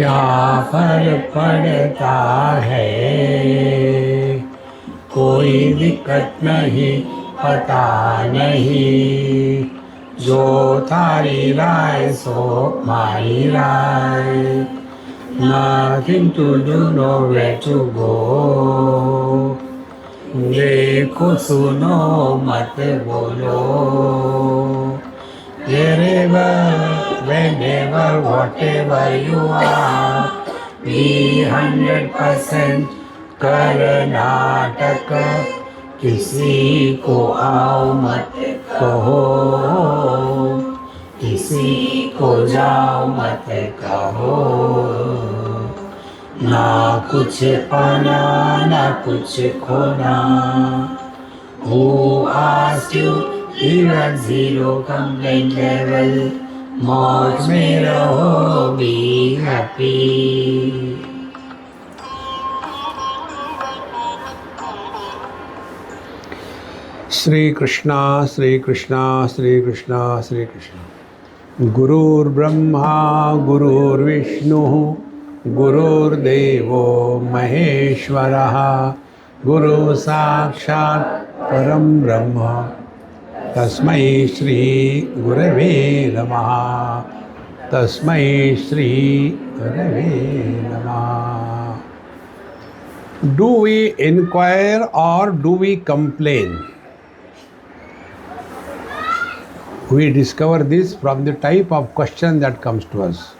क्या फर्क पड़ता है, कोई दिक्कत नहीं, पता नहीं, जो थारी राय सो मारी राय, nothing to do, nowhere to go, देखो सुनो मत बोलो, wherever, whenever, whatever you are, be 100% Karnataka, किसी को आओ मत कहो, किसी को जाओ मत कहो, ना कुछ पाना ना कुछ खोना, who asked you, even zero complaint level, मौज में रहो, be happy. श्री कृष्णा श्री कृष्णा श्री कृष्णा श्री कृष्णा। गुरुर्ब्रह्मा गुरुर्विष्णु गुरुर्देवो महेश्वरः, गुरु साक्षात् परम ब्रह्म, तस्मै श्री गुरवे नमः, तस्मै श्री गुरवे नमः। Do we inquire or do we complain? We discover this from the type of question that comes to us.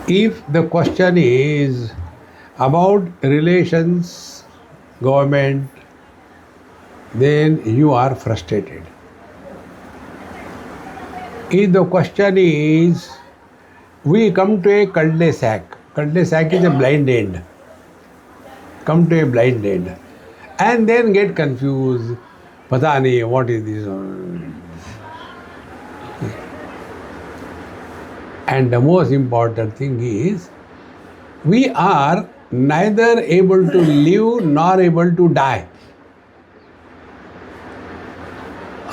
If the question is about relations, government, then you are frustrated. If the question is, we come to a cul-de-sac is a blind end, come to a blind end, and then get confused, pata nahi, what is this? And the most important thing is, we are neither able to live nor able to die.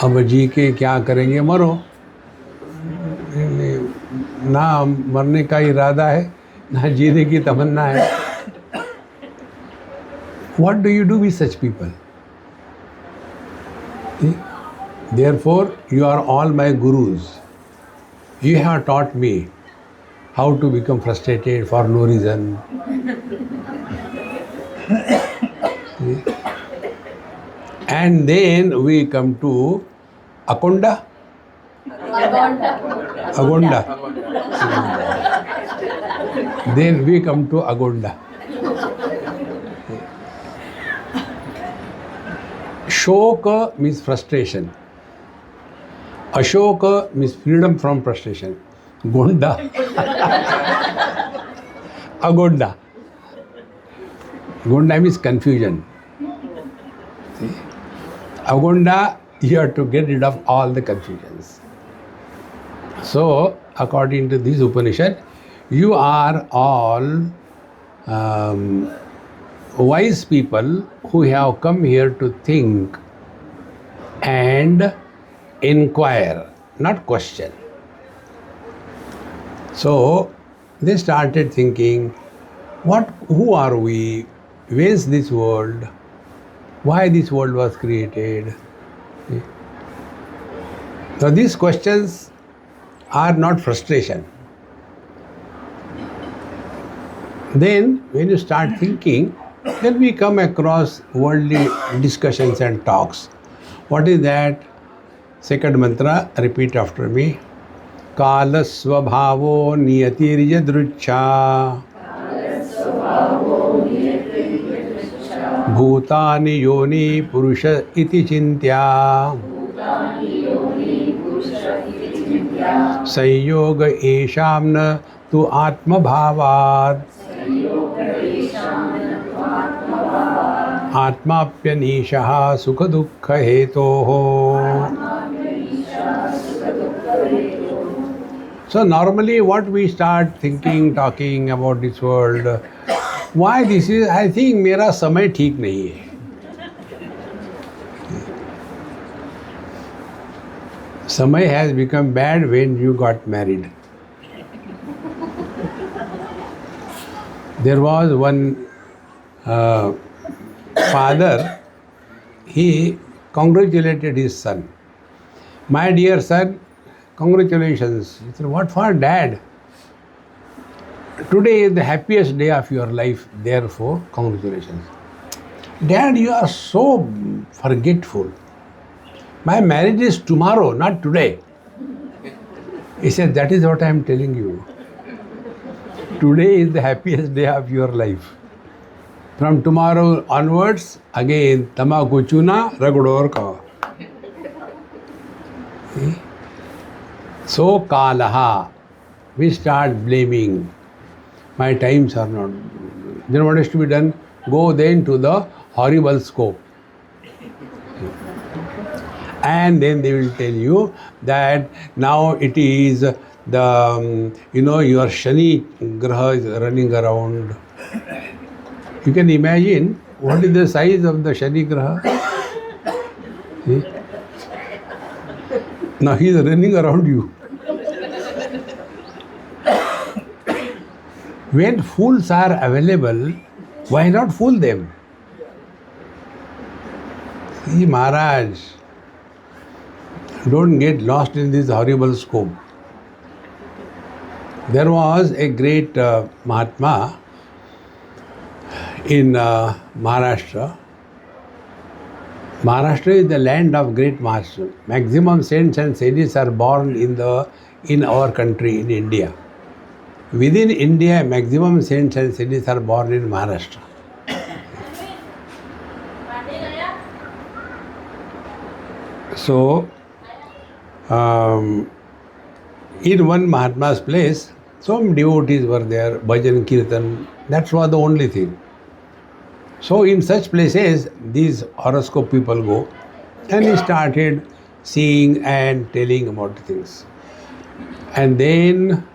अब जी के क्या करेंगे, मरो, ना मरने का इरादा है ना जीने की तमन्ना है. What do you do with such people? Therefore, you are all my gurus. You have taught me how to become frustrated for no reason. And then we come to Agonda. Then we come to Agonda. Shoka means frustration. Ashoka means freedom from frustration. Gonda. Agonda. Gonda means confusion. See? Agonda, you have to get rid of all the confusions. So, according to this Upanishad, you are all wise people who have come here to think and inquire, not question. So they started thinking, who are we? Whence this world? Why this world was created? So these questions are not frustration. Then when you start thinking, then we come across worldly discussions and talks. What is that? Second mantra, repeat after me. Kala svabhavo niyatirjadrucha bhutani yoni purusha iti chintya संयोग एषाम न तु आत्म भावात् आत्माप्यनीशः सुख दुःख हेतोः. So normally what we start thinking, talking about this world, why this is, I think मेरा समय ठीक नहीं है. Samay has become bad when you got married. There was one father, he congratulated his son. My dear son, congratulations. He said, what for, Dad? Today is the happiest day of your life, therefore, congratulations. Dad, you are so forgetful. My marriage is tomorrow, not today. He said, that is what I am telling you. Today is the happiest day of your life. From tomorrow onwards, again, tamaku chuna, ragudor ka. So kalaha, we start blaming. My times are not. Then what is to be done? Go then to the horrible scope. And then they will tell you that now it is the, your Shani Graha is running around. You can imagine what is the size of the Shani Graha. See? Now he is running around you. When fools are available, why not fool them? See, Maharaj, don't get lost in this horrible scope. There was a great Mahatma in Maharashtra. Maharashtra is the land of great masters. Maximum saints and sages are born in our country, in India. Within India, maximum saints and sages are born in Maharashtra. So, in one Mahatma's place, some devotees were there, bhajan, kirtan, that was the only thing. So in such places, these horoscope people go, and he started seeing and telling about things. And then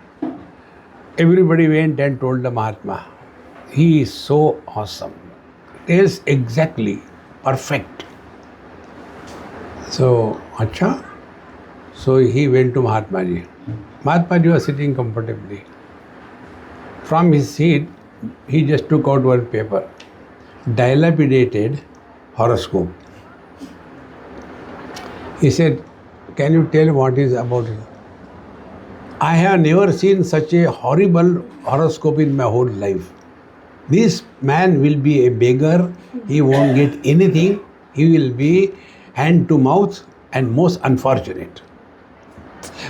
everybody went and told the Mahatma, he is so awesome, tells exactly, perfect. So, acha. So he went to Mahatmaji. Mahatmaji was sitting comfortably. From his seat, he just took out one paper, dilapidated horoscope. He said, can you tell what is about it? I have never seen such a horrible horoscope in my whole life. This man will be a beggar, he won't get anything, he will be hand to mouth and most unfortunate.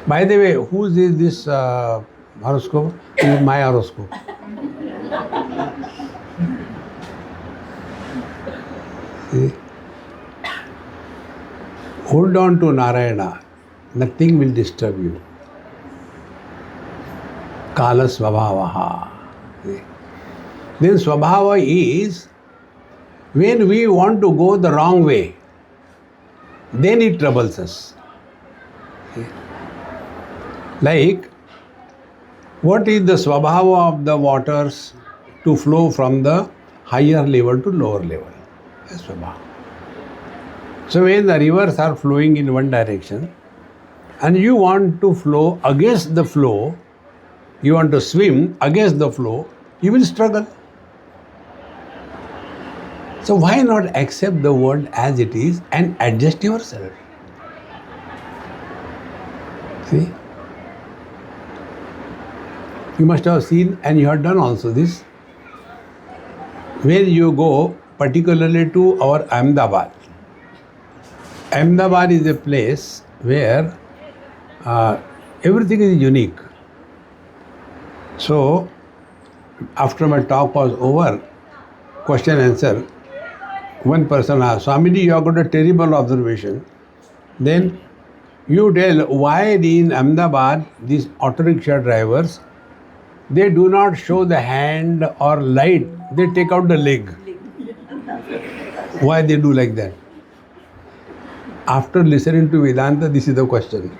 By the way, whose is this horoscope? This is my horoscope. See? Hold on to Narayana. Nothing will disturb you. Kala Swabhavaha. Then Swabhava is when we want to go the wrong way, then it troubles us. Like, what is the Swabhava of the waters to flow from the higher level to lower level? That's Swabhava. So when the rivers are flowing in one direction and you want to flow against the flow, you want to swim against the flow, you will struggle. So why not accept the world as it is and adjust yourself? See? You must have seen and you have done also this. When you go particularly to our Ahmedabad. Ahmedabad is a place where everything is unique. So, after my talk was over, question answer, one person asked, Swamiji, you have got a terrible observation. Then you tell why in Ahmedabad these auto rickshaw drivers, they do not show the hand or light, they take out the leg. Why they do like that? After listening to Vedanta, this is the question.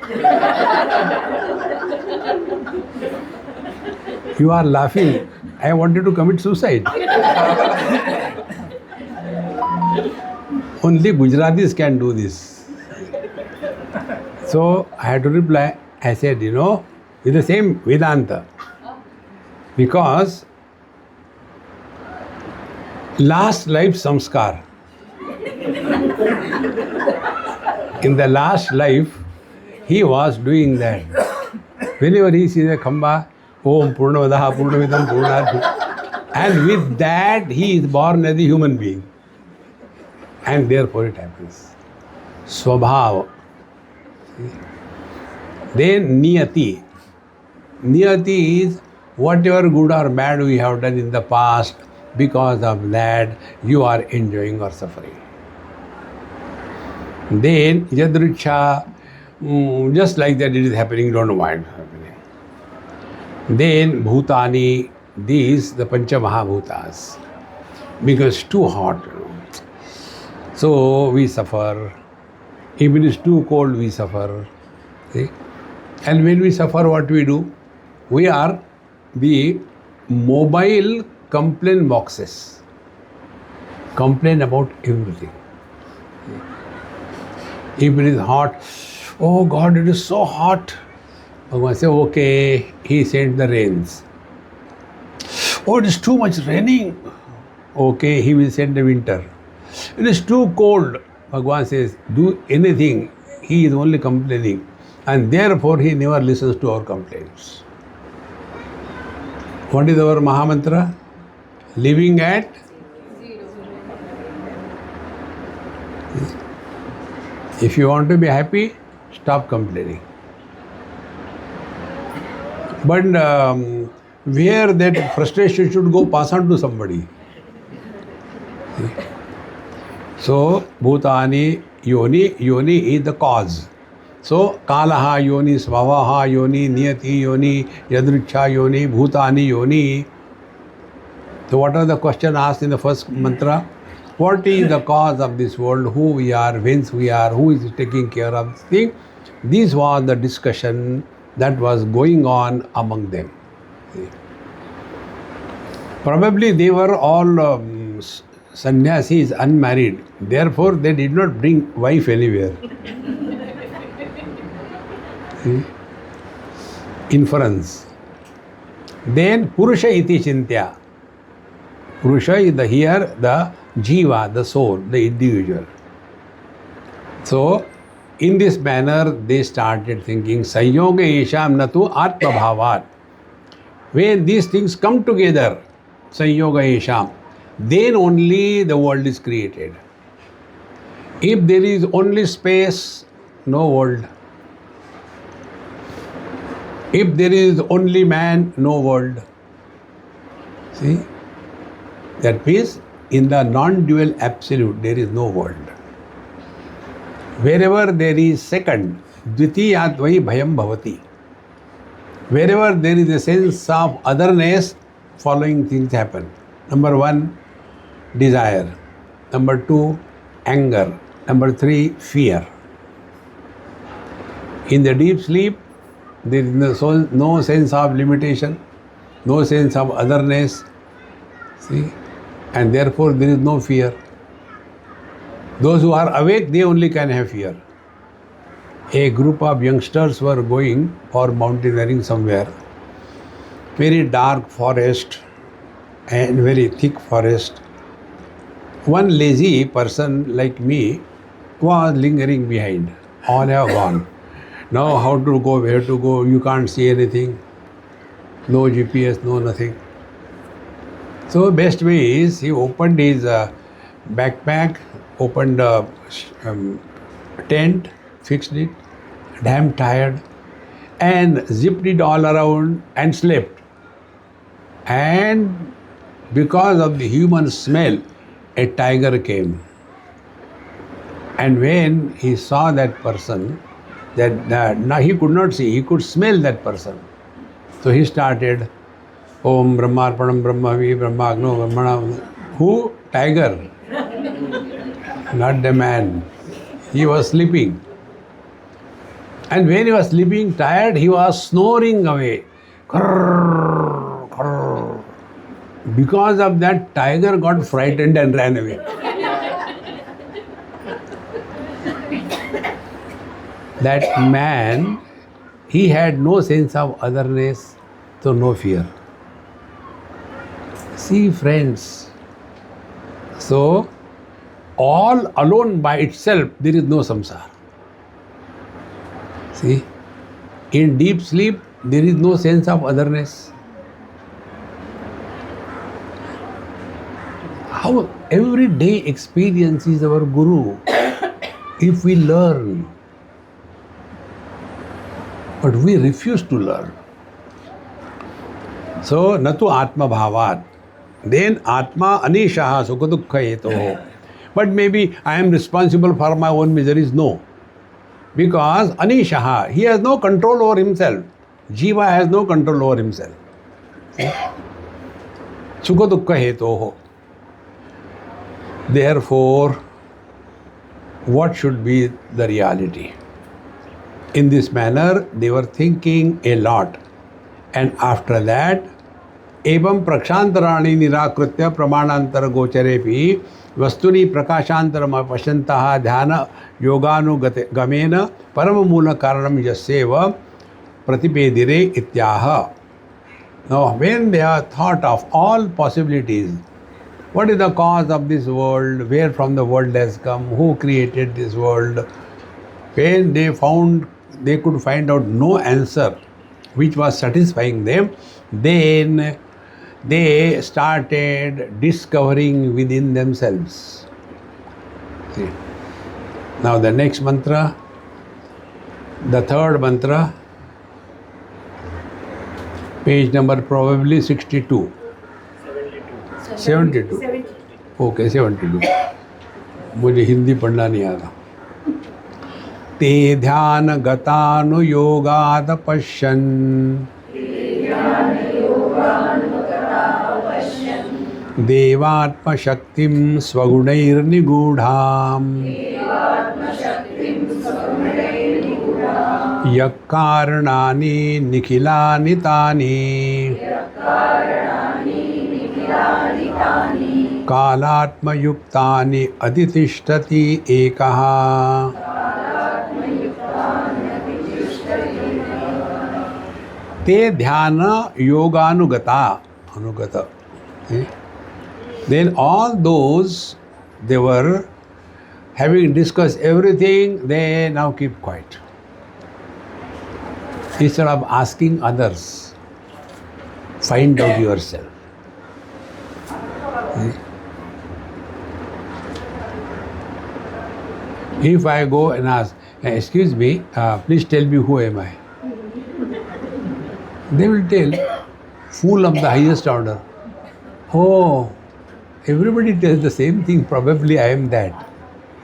You are laughing. I wanted to commit suicide. Only Gujaratis can do this. So I had to reply. I said, with the same Vedanta. Because Last life samskar. In the last life, he was doing that. Whenever he sees a khamba, Om Purnavadaha Purnamidam Purnat. And with that, he is born as a human being. And therefore it happens. Swabhav. Then Niyati. Niyati is whatever good or bad we have done in the past, because of that you are enjoying or suffering. Then Yadriksha, just like that it is happening, don't know why it is happening. Then Bhutani, these the Pancha Mahabhutas, because too hot. So we suffer. If it is too cold, we suffer. See? And when we suffer, what we do? We are the mobile complaint boxes. Complain about everything. If it is hot, oh God, it is so hot. Bhagavan say, okay, he sent the rains. Oh, it is too much raining. Okay, he will send the winter. It is too cold. Bhagavan says, do anything. He is only complaining. And therefore, he never listens to our complaints. What is our Mahamantra? Living at if you want to be happy, stop complaining. But where that frustration should go, pass on to somebody. So, Bhutani, Yoni is the cause. So, Kalaha Yoni, Svavaha Yoni, Niyati Yoni, Yadriksha Yoni, Bhutani Yoni. So, what are the questions asked in the first mantra? What is the cause of this world? Who we are, whence we are, who is taking care of this thing? This was the discussion that was going on among them. Probably they were all sannyasis, unmarried. Therefore, they did not bring wife anywhere. Inference. Then Purusha iti chintya. Purusha is here the jiva, the soul, the individual. So, in this manner, they started thinking, Sanyoga Esham Natu Atma Bhavat. When these things come together, Sanyoga Esham, then only the world is created. If there is only space, no world. If there is only man, no world. See? That means in the non-dual absolute, there is no world. Wherever there is second, dvitiyatvai bhayam bhavati. Wherever there is a sense of otherness, following things happen. Number 1, desire. Number 2, anger. Number 3, fear. In the deep sleep, there is no sense of limitation, no sense of otherness. See? And therefore there is no fear. Those who are awake, they only can have fear. A group of youngsters were going for mountaineering somewhere. Very dark forest and very thick forest. One lazy person like me was lingering behind. All have gone. Now how to go, where to go, you can't see anything. No GPS, no nothing. So best way is he opened his backpack, opened a tent, fixed it, damn tired, and zipped it all around and slept. And because of the human smell, a tiger came. And when he saw that person, now he could not see, he could smell that person. So he started, Om Brahmarpanam Brahmavi Brahmagno Brahmana. Who? Tiger. Not the man. He was sleeping. And when he was sleeping tired, he was snoring away. Krrr, krrr. Because of that, tiger got frightened and ran away. That man, he had no sense of otherness, so no fear. See, friends, So, all alone by itself, there is no samsara. See, in deep sleep, there is no sense of otherness. How everyday experience is our guru if we learn. But we refuse to learn. So, natu atma bhavat. Then atma anishaha sukha dukkha hetoho. But maybe I am responsible for my own miseries. No. Because anishaha, he has no control over himself. Jiva has no control over himself. Sukha dukkha hetoho. Therefore, what should be the reality? In this manner, they were thinking a lot. And after that, evam prakshantarani nirakritya pramanantara gocharepi vastuni prakashantaram apashantaha dhyana yoganugamena paramamula karanam yasyeva pratipedire ityaha. Now, when they have thought of all possibilities, what is the cause of this world, where from the world has come, who created this world, when they could find out no answer which was satisfying them, then they started discovering within themselves. See. Now the next mantra, the third mantra, page number probably 62. 72. Okay, 72. मुझे हिंदी पढ़ना नहीं आता. ते ध्यान गतानुयोगाद पश्यन् देवात्मशक्तिं स्वगुणैर्निगूढाम् यक्कारणानि निखिलानि तानि कालात्मयुक्तानि अधितिष्ठति एकः. ते ध्यान yoganugata. Then all those, they were having discussed everything, they now keep quiet. Instead of asking others, find out yourself. If I go and ask, excuse me, please tell me who am I? They will tell, fool of the highest order. Oh, everybody tells the same thing, probably I am that.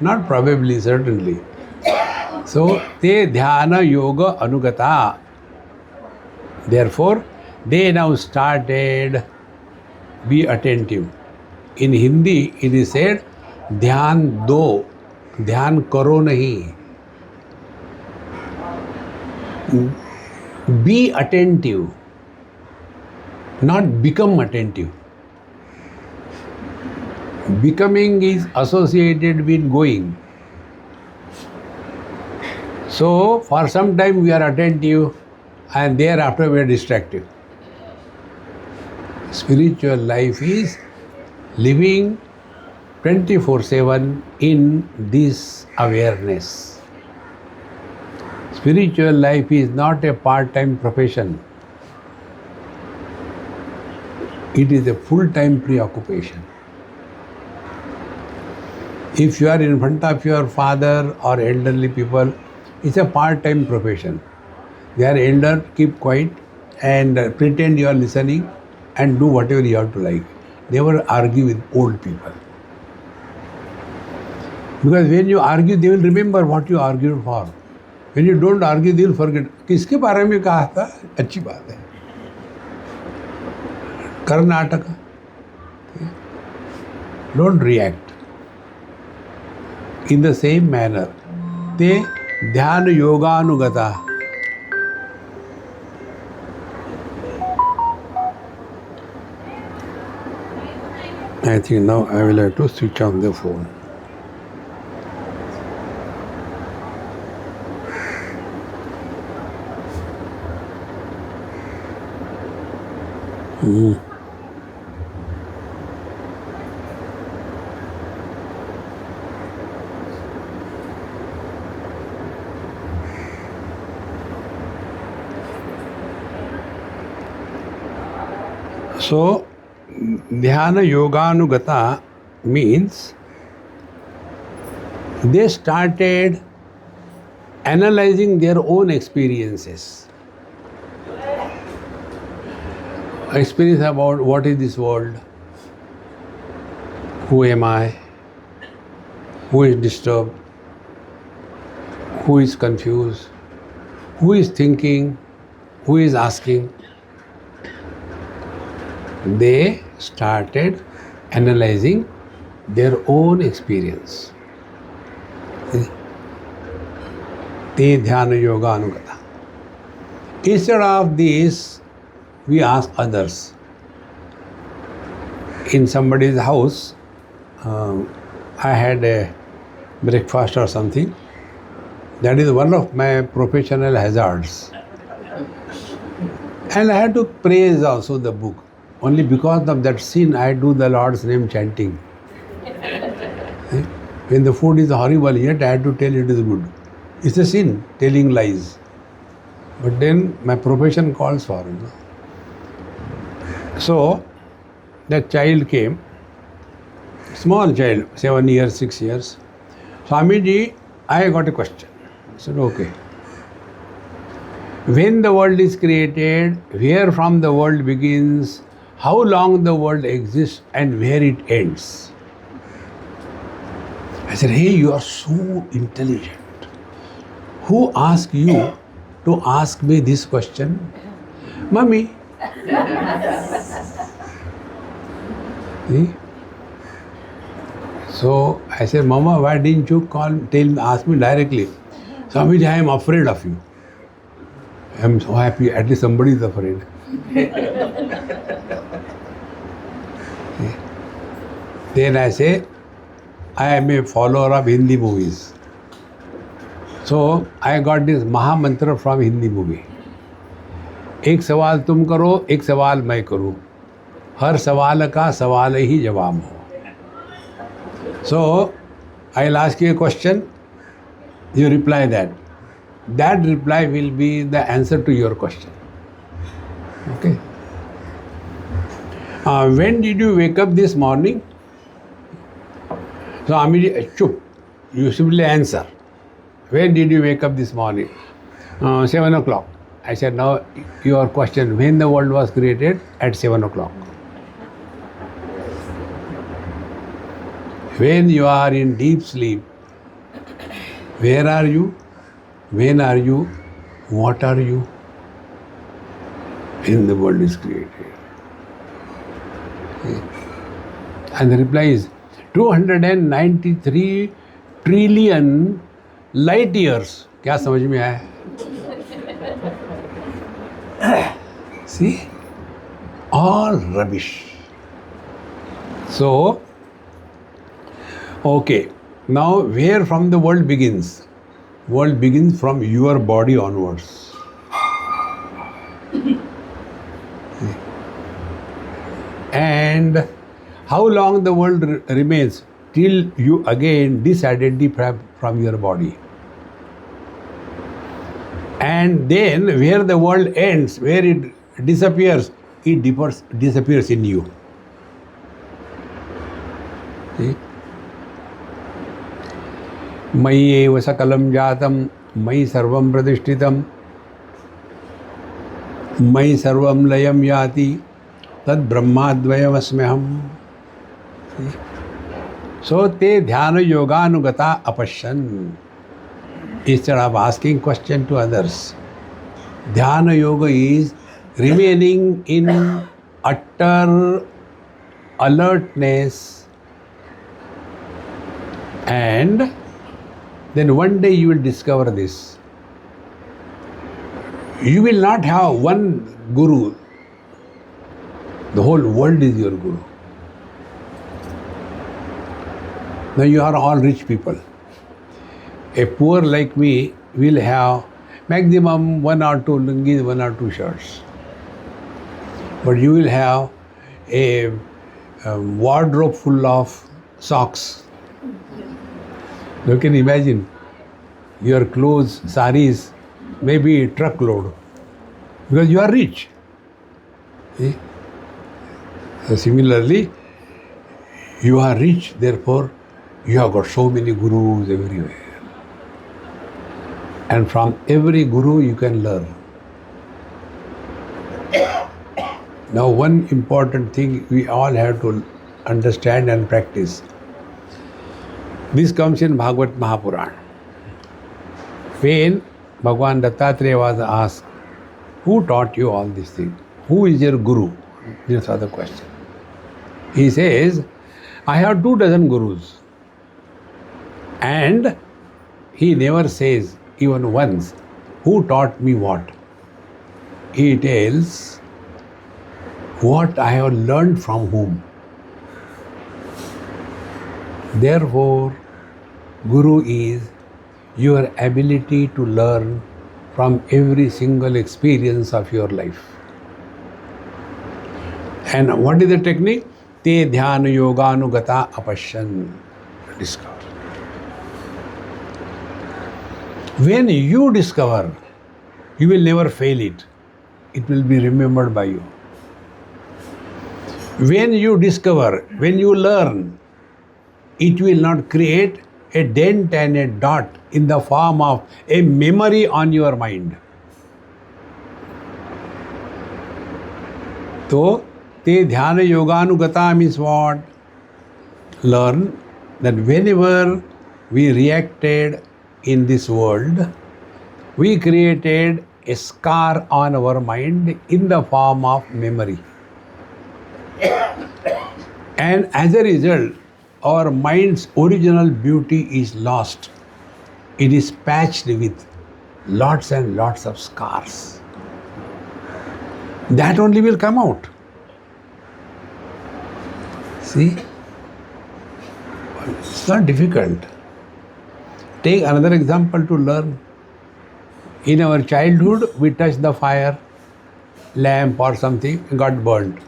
Not probably, certainly. So, te dhyana yoga anugata. Therefore, they now started, be attentive. In Hindi, it is said, dhyan do, dhyan karo nahi. Be attentive, not become attentive. Becoming is associated with going. So, for some time we are attentive and thereafter we are distracted. Spiritual life is living 24/7 in this awareness. Spiritual life is not a part-time profession. It is a full-time preoccupation. If you are in front of your father or elderly people, it's a part-time profession. They are elder, keep quiet and pretend you are listening and do whatever you have to like. Never argue with old people. Because when you argue, they will remember what you argued for. When you don't argue, they will forget. किसके बारे में कहा था? अच्छी बात है. Karnataka. Don't react. In the same manner, te dhyana yoganugata. I think now I will have to switch on the phone. So, Dhyana Yoganugata means they started analyzing their own experiences. Experience about what is this world, who am I, who is disturbed, who is confused, who is thinking, who is asking. They started analyzing their own experience. Te dhyana yoga anugata. Instead of this, we ask others. In somebody's house, I had a breakfast or something. That is one of my professional hazards. And I had to praise also the book. Only because of that sin, I do the Lord's name chanting. When the food is horrible, yet I had to tell it is good. It's a sin, telling lies. But then my profession calls for it. So, that child came, small child, 7 years, 6 years. Swamiji, I got a question. I said, okay. When the world is created, where from the world begins, how long the world exists and where it ends? I said, hey, you are so intelligent. Who asked you to ask me this question? Mummy. See? So I said, Mama, why didn't you ask me directly? Swamiji, I am afraid of you. I am so happy, at least somebody is afraid. Then I say, I am a follower of Hindi movies. So I got this Maha Mantra from Hindi movie. एक सवाल तुम करो, एक सवाल मैं करूं. हर सवाल का सवाल ही जवाब हो. So I'll ask you a question, you reply that. That reply will be the answer to your question. Okay. When did you wake up this morning? So Amiji, chup. You simply answer. When did you wake up this morning? 7 o'clock. I said, now your question, when the world was created? At 7 o'clock. When you are in deep sleep, where are you? When are you? What are you? When the world is created. And the reply is 293 trillion light years. क्या समझ में आया? See? All rubbish. So, okay. Now, where from the world begins? World begins from your body onwards. And how long the world remains? Till you again disidentify from your body. And then where the world ends, where it disappears, it disappears in you. See? मयि एव सकलं जातं मयि सर्वं प्रतिष्ठितं मयि सर्वं लयं याति तद् ब्रह्माद्वयमस्म्यहम्. So te dhyana yoganugata apashyan. Instead of asking question to others, dhyana yoga is remaining in utter alertness, and then one day you will discover this. You will not have one guru. The whole world is your guru. Now you are all rich people. A poor like me will have maximum 1 or 2 lungis, 1 or 2 shirts. But you will have a wardrobe full of socks. You can imagine your clothes, saris, maybe a truckload, because you are rich. See? So similarly, you are rich, therefore you have got so many gurus everywhere. And from every guru you can learn. Now one important thing we all have to understand and practice. This comes in Bhagavad Mahapuran. When Bhagavan Dattatreya was asked, who taught you all these things? Who is your guru? These are the question. He says, I have 24 gurus. And he never says even once, who taught me what? He tells, what I have learned from whom. Therefore, Guru is your ability to learn from every single experience of your life. And what is the technique? Te dhyana yoganugata apashyan. Discover. When you discover, you will never fail it. It will be remembered by you. When you discover, when you learn, it will not create a dent and a dot in the form of a memory on your mind. So, te dhyana yoganugata means what? Learn that whenever we reacted in this world, we created a scar on our mind in the form of memory. And as a result, our mind's original beauty is lost. It is patched with lots and lots of scars. That only will come out. See? It's not difficult. Take another example to learn. In our childhood, we touched the fire, lamp or something, got burnt.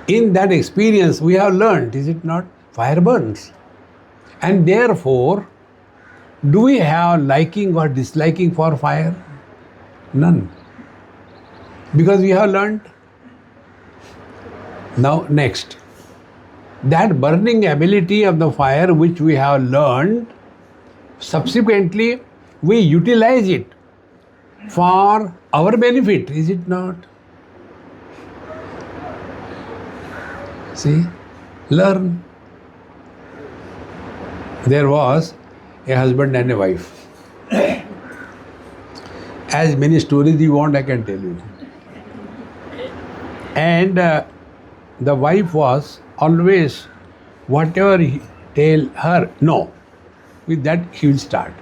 In that experience, we have learned, is it not? Fire burns. And therefore, do we have liking or disliking for fire? None. Because we have learned. Now, next. That burning ability of the fire which we have learned, subsequently, we utilize it for our benefit, is it not? See? Learn. There was a husband and a wife. As many stories you want, I can tell you. And the wife was always, whatever he tell her, no. With that, he will start.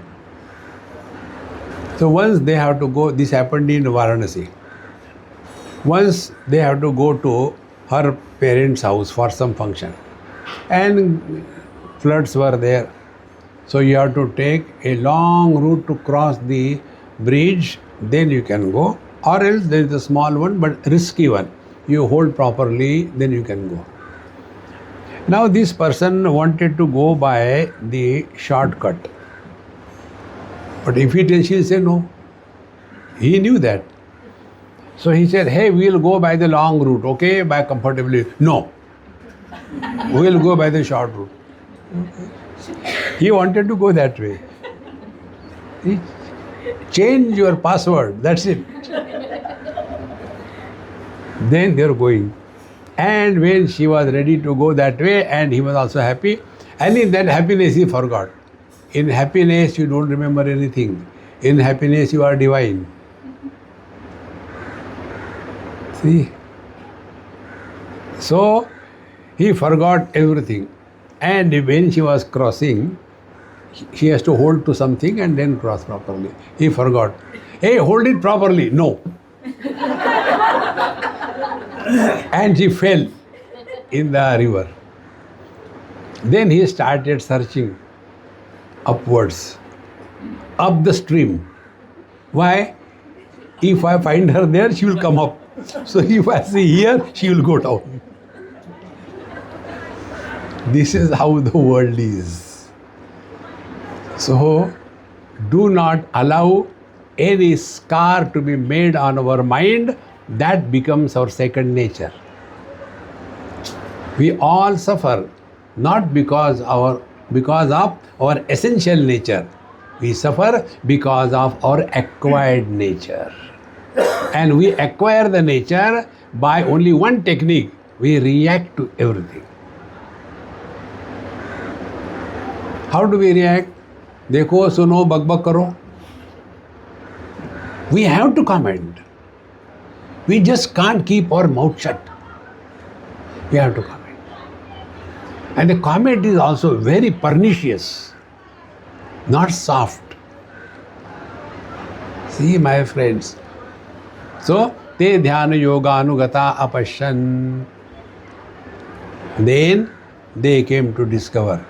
So once they have to go, this happened in Varanasi. Once they have to go to her parents' house for some function. And floods were there. So you have to take a long route to cross the bridge, then you can go. Or else there is a small one but risky one. You hold properly, then you can go. Now this person wanted to go by the shortcut. But if he tells, she'll say no. He knew that. So he said, hey, we'll go by the long route, okay, by comfortably. No. We'll go by the short route. He wanted to go that way. Change your password, that's it. Then they're going. And when she was ready to go that way, and he was also happy, and in that happiness he forgot. In happiness you don't remember anything. In happiness you are divine. See? So, he forgot everything. And when she was crossing, she has to hold to something and then cross properly. He forgot. Hey, hold it properly. No. And she fell in the river. Then he started searching upwards, up the stream. Why? If I find her there, she will come up. So if I see here, she will go down. This is how the world is. So, do not allow any scar to be made on our mind. That becomes our second nature. We all suffer not because of our essential nature. We suffer because of our acquired nature. And we acquire the nature by only one technique. We react to everything. How do we react? देखो, सुनो, बकबक करो. We have to comment. We just can't keep our mouth shut. We have to comment. And the comment is also very pernicious, not soft. See, my friends. So, te dhyana yoga anugata apashyan. Then they came to discover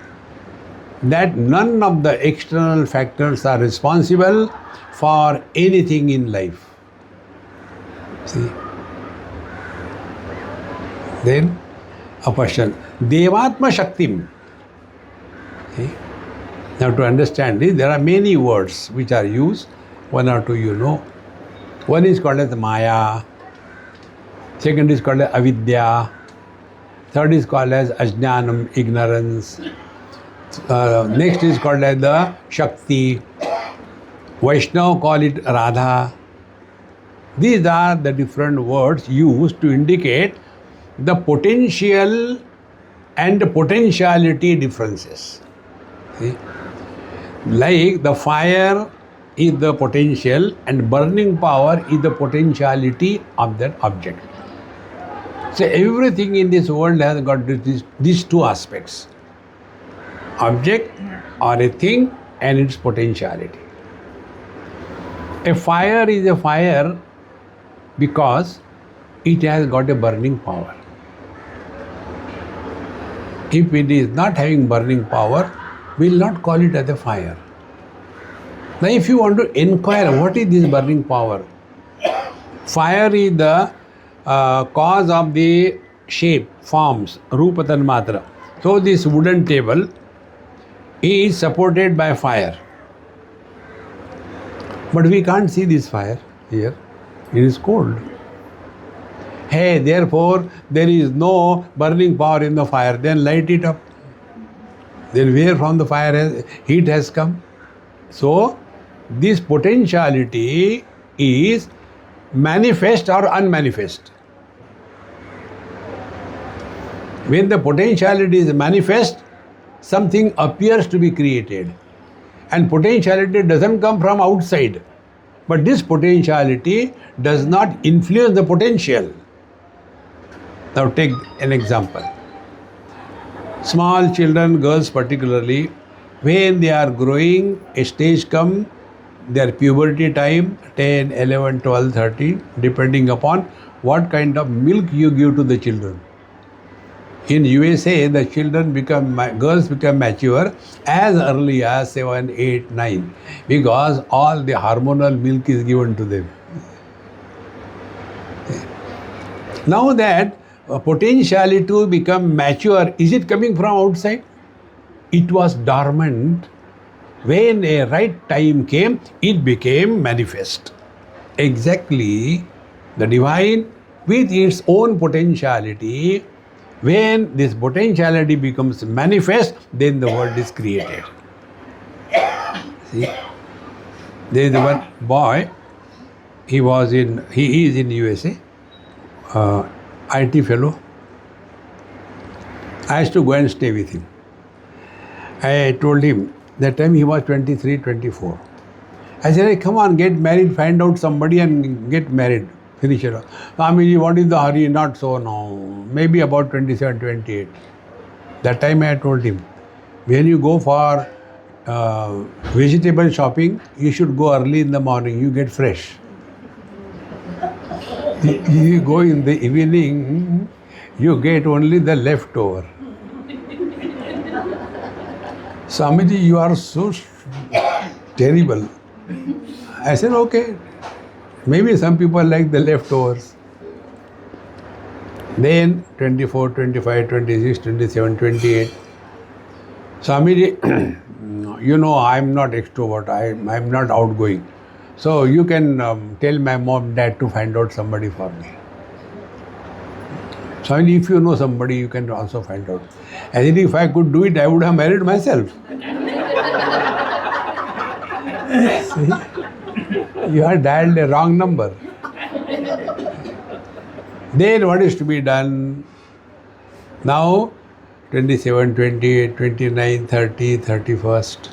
that none of the external factors are responsible for anything in life. See? Then, apashyan. Devatma Shaktim. See? Now, to understand this, there are many words which are used. One or two you know. One is called as Maya. Second is called as Avidya. Third is called as Ajnanam, ignorance. Next is called as the Shakti. Vaishnava call it Radha. These are the different words used to indicate the potential and the potentiality differences. See? Like the fire is the potential and burning power is the potentiality of that object. So everything in this world has got these two aspects. Object or a thing and its potentiality. A fire is a fire because it has got a burning power. If it is not having burning power, we will not call it as a fire. Now, if you want to inquire what is this burning power, fire is the cause of the shape, forms, rupa tanmatra. So, this wooden table is supported by fire. But we can't see this fire here. It is cold. Hey, therefore, there is no burning power in the fire. Then light it up. Then where from the fire heat has come? So, this potentiality is manifest or unmanifest. When the potentiality is manifest, something appears to be created. And potentiality doesn't come from outside. But this potentiality does not influence the potential. Now take an example. Small children, girls particularly, when they are growing, a stage comes, their puberty time, 10, 11, 12, 13, depending upon what kind of milk you give to the children. In USA, the girls become mature as early as 7, 8, 9 because all the hormonal milk is given to them. Now that potentiality to become mature, is it coming from outside? It was dormant. When a right time came, it became manifest. Exactly, the divine with its own potentiality, when this potentiality becomes manifest, then the world is created. See, there is one boy, he is in USA, IT fellow. I used to go and stay with him. I told him, that time he was 23, 24. I said, hey, come on, get married, find out somebody and get married. Finish it off. Swamiji, what is the hurry? Not so now. Maybe about 27, 28. That time I told him, when you go for vegetable shopping, you should go early in the morning. You get fresh. You go in the evening, you get only the leftover. Swamiji, you are so terrible. I said, okay. Maybe some people like the leftovers. Then 24, 25, 26, 27, 28. Swamiji, you know I am not extrovert. I am not outgoing. So you can tell my mom, dad to find out somebody for me. Swami, if you know somebody, you can also find out. And if I could do it, I would have married myself. See? You have dialed a wrong number. Then what is to be done? Now, 27, 28, 29, 30, 31st.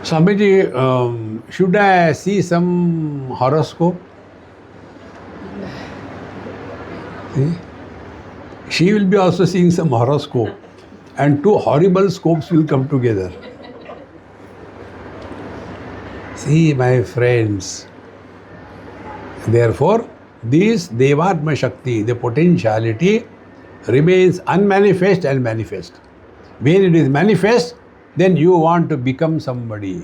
Swamiji, should I see some horoscope? See? She will be also seeing some horoscope, and two horrible scopes will come together. See, my friends, therefore, this Devatma Shakti, the potentiality, remains unmanifest and manifest. When it is manifest, then you want to become somebody.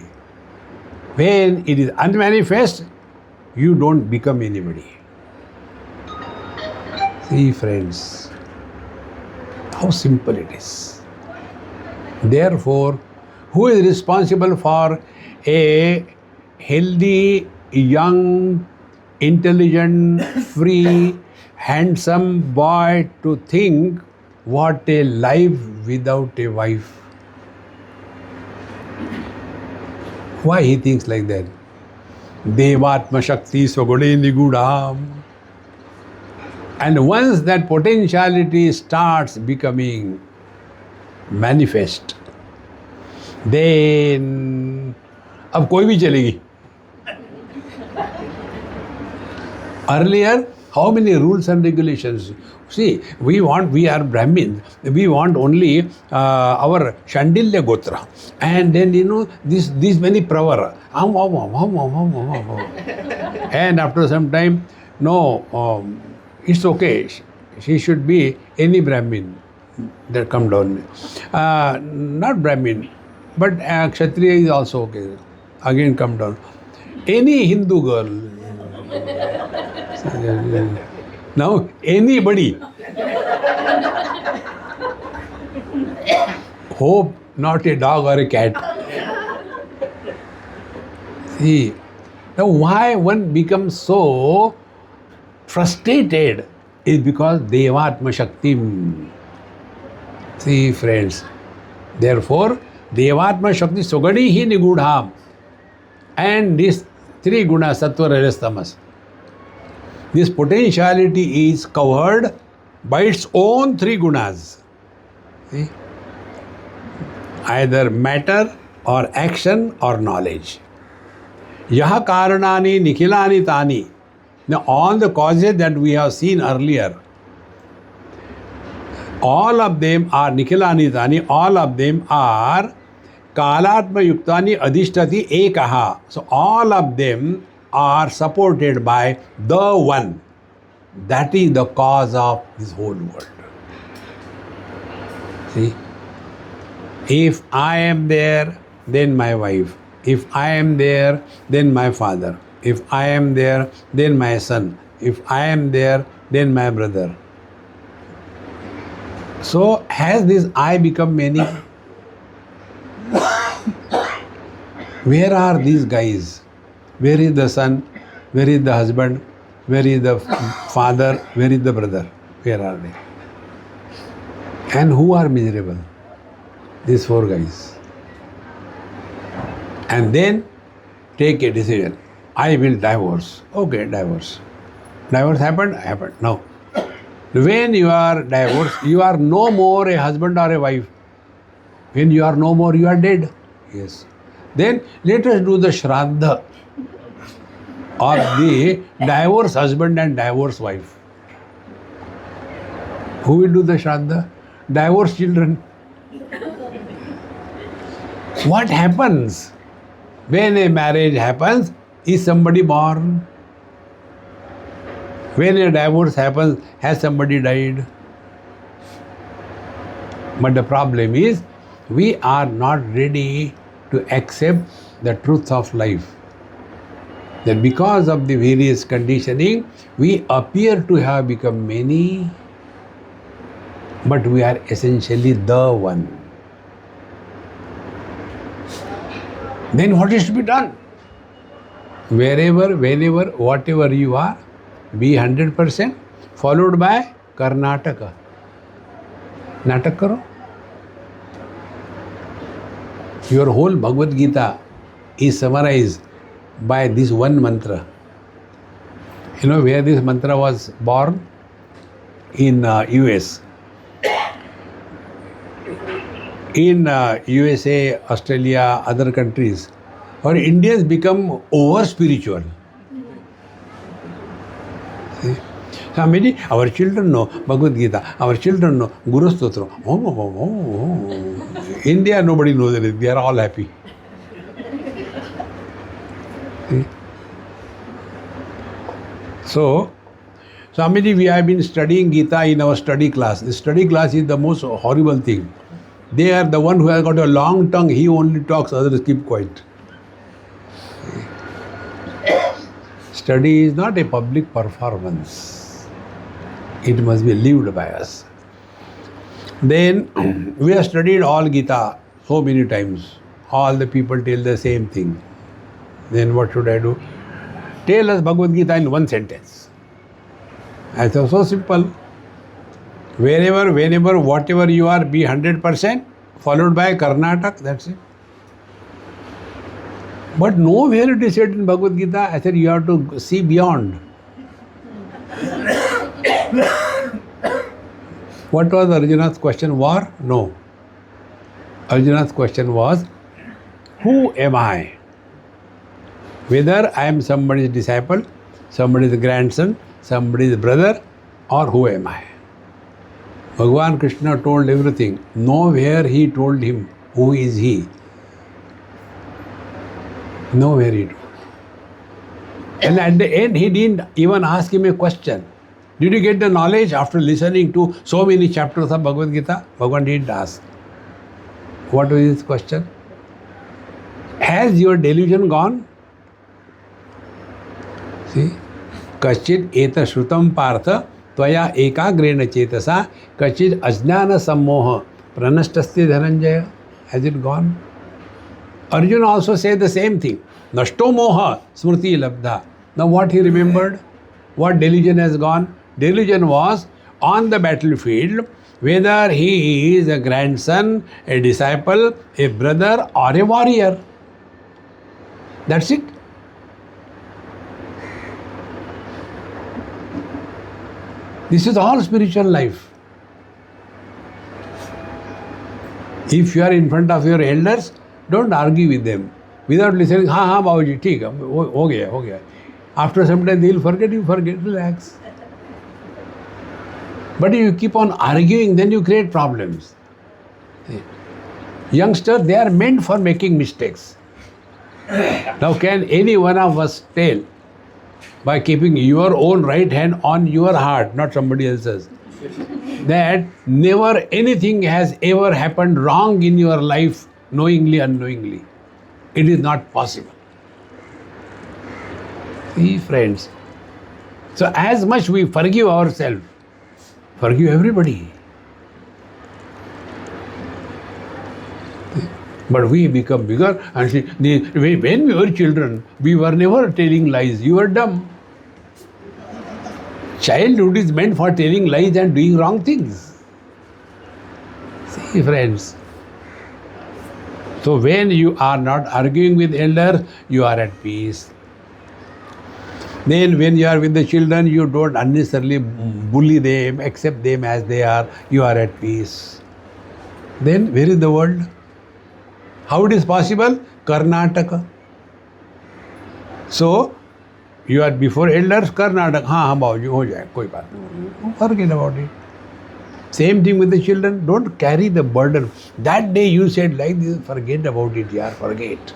When it is unmanifest, you don't become anybody. See, friends, how simple it is. Therefore, who is responsible for a healthy, young, intelligent, free, handsome boy to think what a life without a wife? Why he thinks like that? Devatma Shakti Swagune Nigudam. And once that potentiality starts becoming manifest, then अब कोई भी चलेगी. Earlier, how many rules and regulations? See, we are Brahmins, we want only our Shandilya Gotra. And then, these many pravar. And after some time, no, it's okay. She should be any Brahmin that come down. Not Brahmin, but Kshatriya is also okay. Again come down. Any Hindu girl. Now, anybody. Hope not a dog or a cat. See, now why one becomes so frustrated is because Devatma Shakti. See, friends, therefore, Devatma Shakti Sogadi hi Nigudham. And these three gunas, Sattva, Rajas, Tamas. This potentiality is covered by its own three gunas. See? Either matter or action or knowledge. Yaha karanani nikhilani tani. Now all the causes that we have seen earlier, all of them are nikhilani tani, all of them are kalatma yuktani adhishtati ekaha. So all of them are supported by the one. That is the cause of this whole world. See? If I am there, then my wife. If I am there, then my father. If I am there, then my son. If I am there, then my brother. So has this I become many? Where are these guys? Where is the son? Where is the husband? Where is the father? Where is the brother? Where are they? And who are miserable? These four guys. And then take a decision. I will divorce. Okay, divorce. Divorce happened? Happened. Now, when you are divorced, you are no more a husband or a wife. When you are no more, you are dead. Yes. Then let us do the Shraddha of the divorced husband and divorced wife. Who will do the Shraddha? Divorced children. What happens when a marriage happens? Is somebody born? When a divorce happens, has somebody died? But the problem is, we are not ready to accept the truth of life. That because of the various conditioning, we appear to have become many, but we are essentially the one. Then what is to be done? Wherever, whenever, whatever you are, be 100%, followed by Karnataka. Natak karo. Your whole Bhagavad Gita is summarized by this one mantra. You know where this mantra was born? In US. In USA, Australia, other countries, our Indians become over spiritual. See? So many, our children know Bhagavad Gita, our children know Guru Stotra. India, nobody knows anything, they are all happy. See? So, Swamiji, we have been studying Gita in our study class. The study class is the most horrible thing. They are the one who has got a long tongue, he only talks, others keep quiet. Study is not a public performance. It must be lived by us. Then, we have studied all Gita so many times. All the people tell the same thing. Then what should I do? Tell us Bhagavad Gita in one sentence. I thought so simple. Wherever, whenever, whatever you are, be 100%, followed by Karnataka, that's it. But nowhere it is said in Bhagavad Gita. I said you have to see beyond. What was Arjuna's question? War? No. Arjuna's question was, who am I? Whether I am somebody's disciple, somebody's grandson, somebody's brother, or who am I? Bhagavan Krishna told everything. Nowhere he told him, who is he? Nowhere he told. And at the end, he didn't even ask him a question. Did you get the knowledge after listening to so many chapters of Bhagavad Gita? Bhagavan didn't ask. What was his question? Has your delusion gone? See? Kachit eta shrutam partha tvaya ekagrena chetasa kachit ajnana sammoha pranashtasya dhananjaya. Has it gone? Arjuna also said the same thing. Nashto moha smriti labdha. Now what he remembered? What delusion has gone? Delusion was on the battlefield, whether he is a grandson, a disciple, a brother, or a warrior. That's it. This is all spiritual life. If you are in front of your elders, don't argue with them. Without listening, ha Babaji, theek hai, ho gaya. After some time they will forget, you forget, relax. But if you keep on arguing, then you create problems. Youngsters, they are meant for making mistakes. Now can any one of us tell, by keeping your own right hand on your heart, not somebody else's, that never anything has ever happened wrong in your life, knowingly, unknowingly? It is not possible. See, friends, so as much we forgive ourselves, forgive everybody. But we become bigger and see, when we were children, we were never telling lies. You were dumb. Childhood is meant for telling lies and doing wrong things. See, friends. So when you are not arguing with elders, you are at peace. Then when you are with the children, you don't unnecessarily bully them, accept them as they are, you are at peace. Then where is the world? How it is possible? Karnataka. So, you are before elders, Karnataka. Haan, Babaji, ho jaye, koi baat nahi. Forget about it. Same thing with the children. Don't carry the burden. That day you said like this, forget about it, yaar, forget.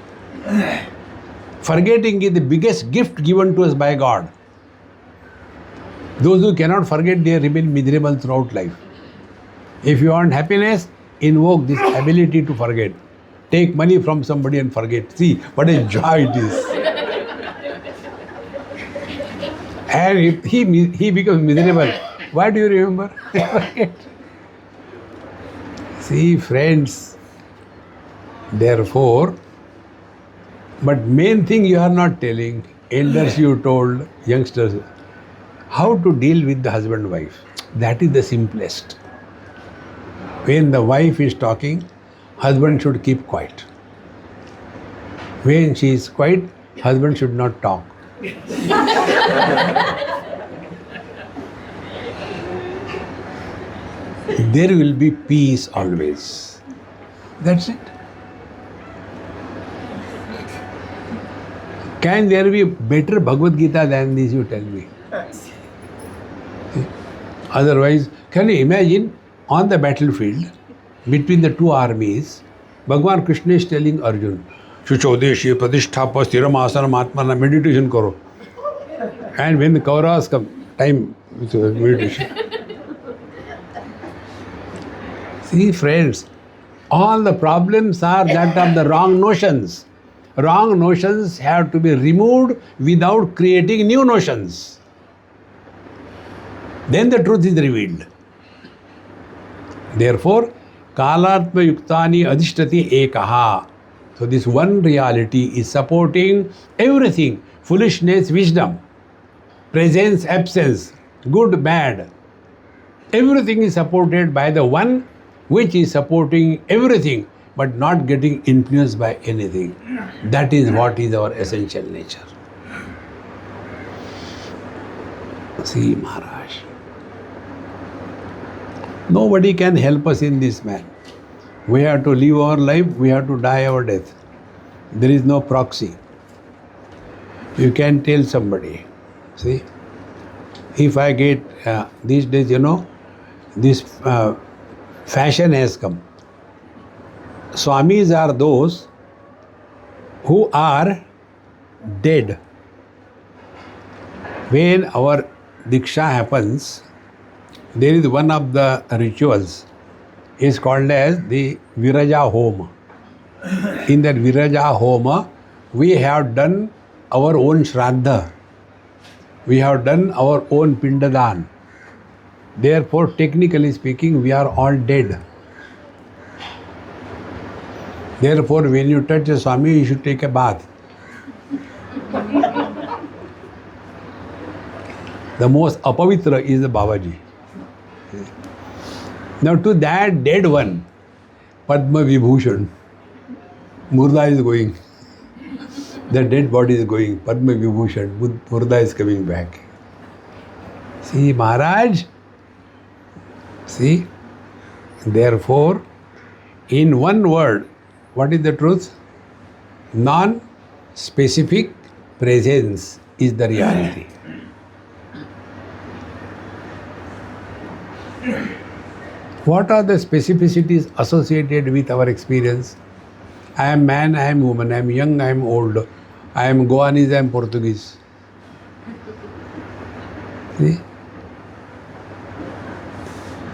Forgetting is the biggest gift given to us by God. Those who cannot forget, they remain miserable throughout life. If you want happiness, invoke this ability to forget. Take money from somebody and forget. See what a joy it is. And if he becomes miserable, why do you remember? Forget. See, friends, therefore, but main thing you are not telling, elders you told, youngsters, How to deal with the husband-wife? That is the simplest. When the wife is talking, husband should keep quiet. When she is quiet, husband should not talk. There will be peace always. That's it. Can there be a better Bhagavad Gita than this, you tell me? Otherwise, can you imagine on the battlefield between the two armies, Bhagavan Krishna is telling Arjun, Shuchodeshya Pradishtapa Sthiramasana Atmana, meditation karo. And when the Kauravas come, time with meditation. See, friends, all the problems are that of the wrong notions. Wrong notions have to be removed without creating new notions. Then the truth is revealed. Therefore, Kalatma Yuktani Adhishtati Ekaha. So this one reality is supporting everything. Foolishness, wisdom, presence, absence, good, bad. Everything is supported by the one which is supporting everything but not getting influenced by anything. That is what is our essential nature. See, Maharaj. Nobody can help us in this man. We have to live our life, we have to die our death. There is no proxy. You can tell somebody, see, if I get, these days, this fashion has come. Swamis are those who are dead. When our Diksha happens, there is one of the rituals is called as the Viraja Homa. In that Viraja Homa, we have done our own Shraddha. We have done our own Pindadan. Therefore, technically speaking, we are all dead. Therefore, when you touch a Swami, you should take a bath. The most apavitra is the Babaji. Now to that dead one, Padma Vibhushan, Murda is going. The dead body is going, Padma Vibhushan, Murda is coming back. See, Maharaj, see, therefore, in one word, what is the truth? Non-specific presence is the reality. What are the specificities associated with our experience? I am man, I am woman, I am young, I am old, I am Goanese, I am Portuguese. See?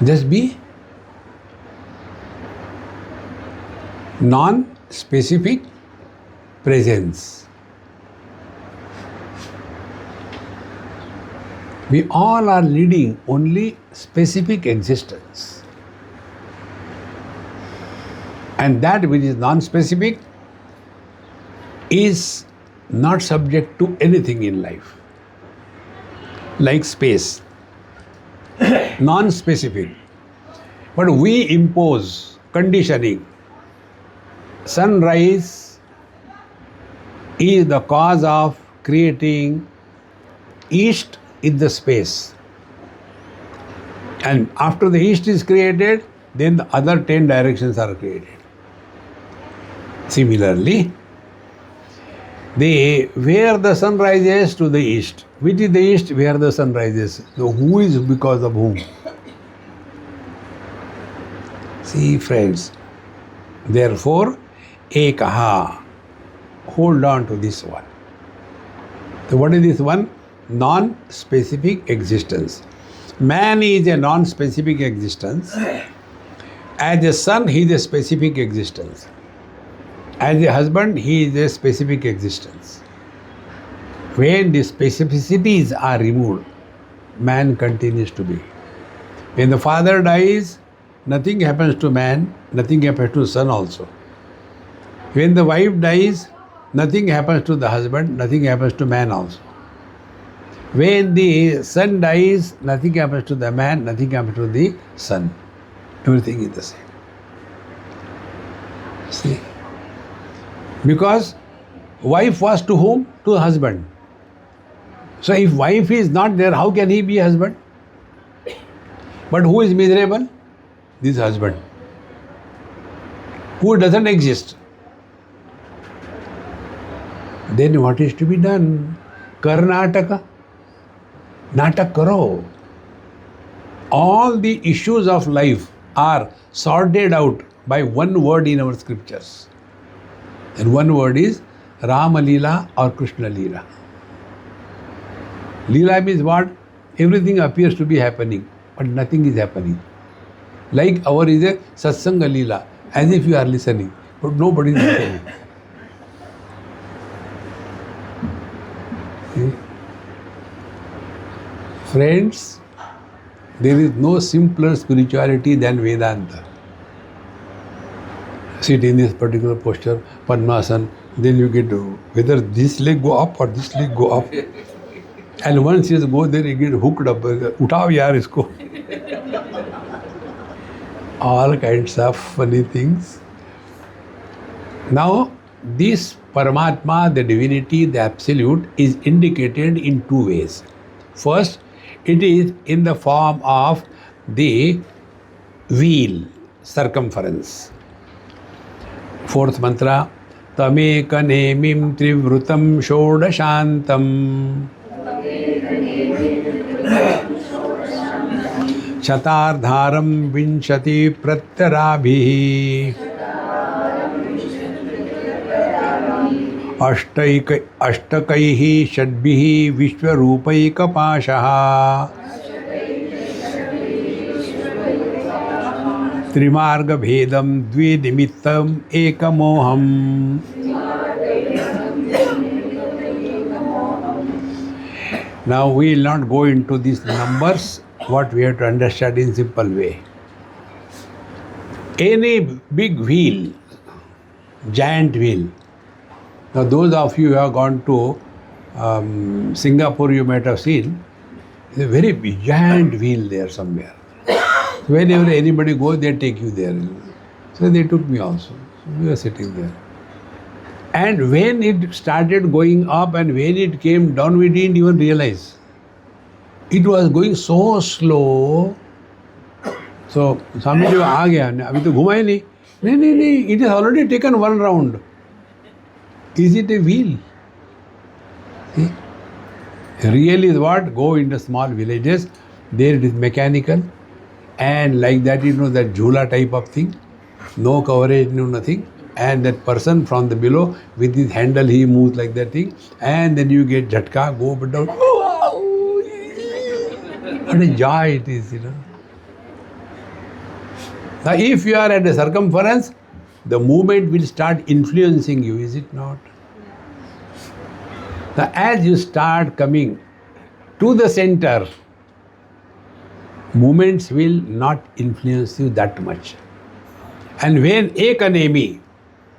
Just be non-specific presence. We all are leading only specific existence. And that which is non-specific is not subject to anything in life. Like space. Non-specific. But we impose conditioning. Sunrise is the cause of creating east in the space. And after the east is created, then the other 10 directions are created. Similarly, where the sun rises to the east. Which is the east? Where the sun rises. So who is because of whom? See, friends. Therefore, ekaha. Hold on to this one. So what is this one? Non-specific existence. Man is a non-specific existence. As a son, he is a specific existence. As a husband, he is a specific existence. When the specificities are removed, man continues to be. When the father dies, nothing happens to man, nothing happens to son also. When the wife dies, nothing happens to the husband, nothing happens to man also. When the son dies, nothing happens to the man, nothing happens to the son. Everything is the same. See? Because wife was to whom? To husband. So if wife is not there, how can he be husband? But who is miserable? This husband. Who doesn't exist. Then what is to be done? Karnataka. Natak karo. All the issues of life are sorted out by one word in our scriptures. And one word is Rama Leela or Krishna Leela. Leela means what? Everything appears to be happening, but nothing is happening. Like our is a Satsanga Leela, as if you are listening, but nobody is listening. See? Friends, there is no simpler spirituality than Vedanta. Sit in this particular posture, Padmasana, then you get to, whether this leg go up or this leg go up. And once you go there, you get hooked up. Utao yaar isko. All kinds of funny things. Now, this Paramatma, the divinity, the absolute, is indicated in two ways. First, it is in the form of the wheel, circumference. Fourth mantra, Tameka nemim trivrutam shodashantam Chatardharam vinshati pratyarabhi Ashtakaihi shadbihi vishwarupaika pashaha Trimarga bhedam dvidimittam ekamoham. Now we will not go into these numbers. What we have to understand in simple way. Any big wheel, giant wheel. Now those of you who have gone to Singapore, you might have seen, a very big, giant wheel there somewhere. Whenever anybody goes, they take you there. So they took me also. So we were sitting there. And when it started going up and when it came down, we didn't even realize. It was going so slow. So Swami ji aa gaya, abhi to ghuma hi nahi. No, it has already taken one round. Is it a wheel? See? Real is what? Go into small villages. There it is mechanical. And like that, that jhula type of thing. No coverage, no nothing. And that person from the below, with his handle, he moves like that thing. And then you get jhatka, go up and down. What a joy it is, Now, if you are at a circumference, the movement will start influencing you, is it not? Now, as you start coming to the center, movements will not influence you that much. And when ekanemi,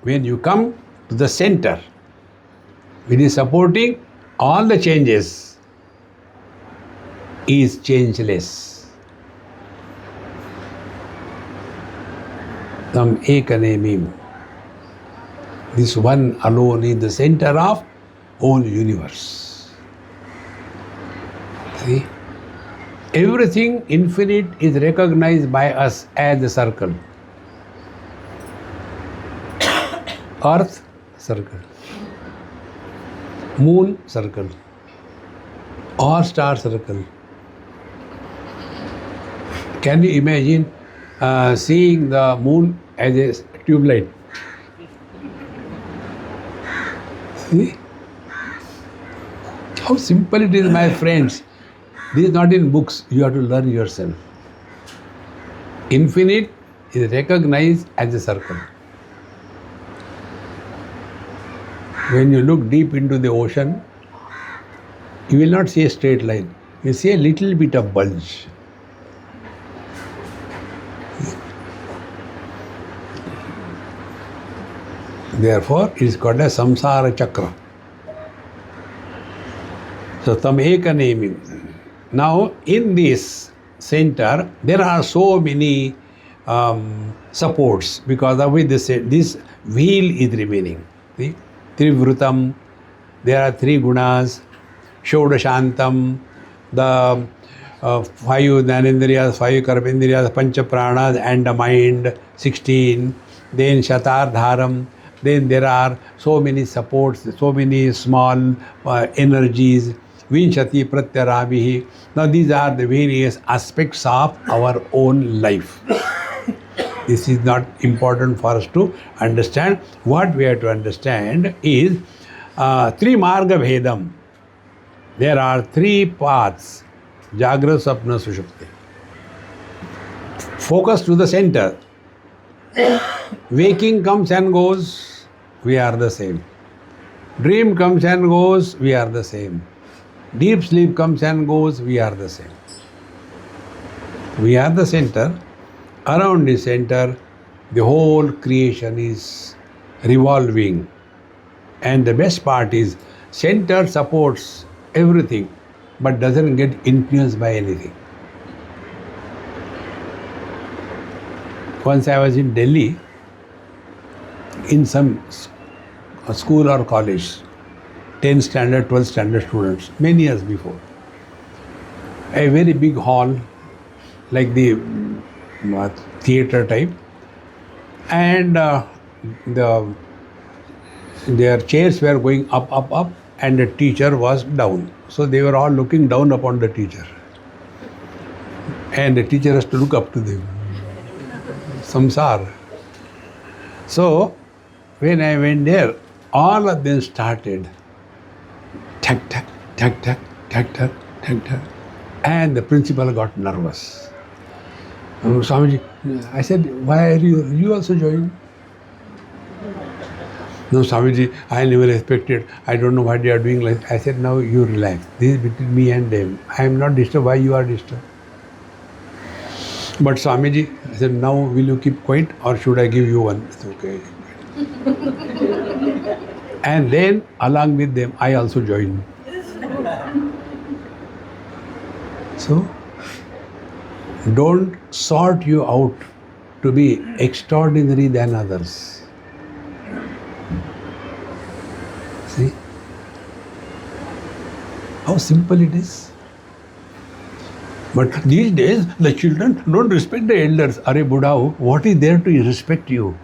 when you come to the center, it is supporting all the changes, is changeless. Tam ekanemim. This one alone is the center of whole universe. See? Everything infinite is recognized by us as a circle. Earth, circle. Moon, circle. Or star, circle. Can you imagine seeing the moon as a tube light? See? How simple it is, my friends. This is not in books, you have to learn yourself. Infinite is recognized as a circle. When you look deep into the ocean, you will not see a straight line. You see a little bit of bulge. Therefore, it is called a samsara chakra. So tam eka nemi. Now in this center there are so many supports, because of which this wheel is remaining. See? Trivrutam, there are three gunas, Shodashantam, the five Jnanendriyas, five Karmendriyas, Pancha Pranas and the mind, 16. Then Shatardharam. Then there are so many supports, so many small energies. Vinshati Pratyarabihi. Now these are the various aspects of our own life. This is not important for us to understand. What we have to understand is three marga bhedam. There are three paths. Jagra, Sapna, Sushupti. Focus to the center. Waking comes and goes, we are the same. Dream comes and goes, we are the same. Deep sleep comes and goes, we are the same. We are the center. Around the center, the whole creation is revolving. And the best part is, center supports everything, but doesn't get influenced by anything. Once I was in Delhi, in some school or college, 10th standard, 12th standard students, many years before. A very big hall, like the theatre type, and their chairs were going up, and the teacher was down. So they were all looking down upon the teacher. And the teacher has to look up to them. Samsara. So, when I went there, all of them started tak, tak, tak, tak, tak, tak, tak, tak. And the principal got nervous. Swamiji, I said, why are you also joining? No, Swamiji, I never expected. I don't know what they are doing. Like I said, now you relax. This is between me and them. I am not disturbed. Why you are disturbed? But Swamiji, I said, now will you keep quiet or should I give you one? It's okay. And then along with them, I also joined. So, don't sort you out to be extraordinary than others. See? How simple it is. But these days, the children don't respect the elders. Are Buddha, what is there to respect you?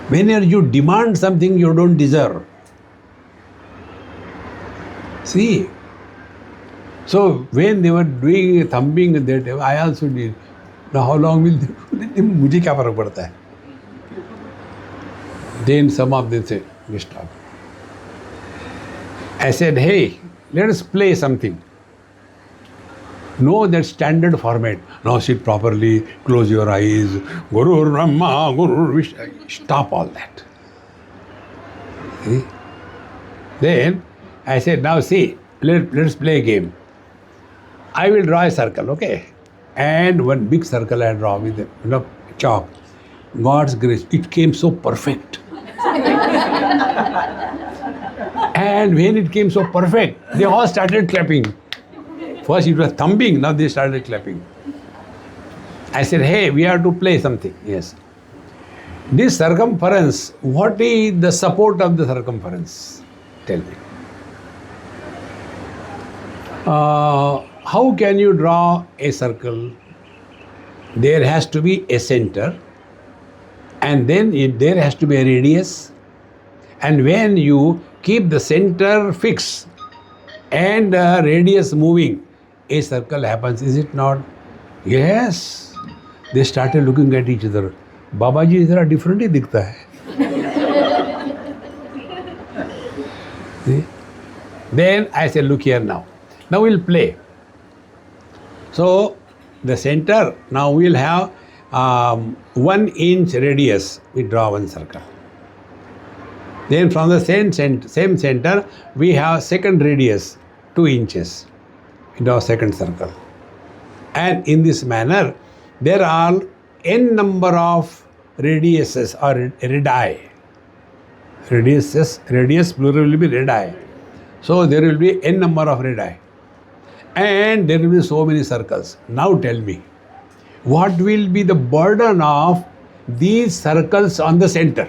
Whenever you demand something you don't deserve. See? So, when they were doing thumbing, that I also did. Now, how long will they do? मुझे क्या फर्क पड़ता है? Then some of them said, we stop. I said, hey, let us play something. Know that standard format. Now sit properly, close your eyes. Guru Brahma, Guru Vishnu. Stop all that. See? Then I said, now see, let's play a game. I will draw a circle, okay? And one big circle I draw with chalk. God's grace, it came so perfect. And when it came so perfect, they all started clapping. First it was thumbing, now they started clapping. I said, hey, we have to play something. Yes. This circumference, what is the support of the circumference? Tell me. How can you draw a circle? There has to be a center, and then there has to be a radius. And when you keep the center fixed and the radius moving, a circle happens, is it not? Yes. They started looking at each other. Babaji is different ही दिखता है. See? Then I said, look here now. Now we'll play. So the center, now we'll have 1 inch radius. We draw one circle. Then from the same center, we have second radius, 2 inches. We draw second circle. And in this manner, there are n number of radiuses or radii. Radius plural will be radii. So there will be n number of radii. And there will be so many circles. Now tell me, what will be the burden of these circles on the center?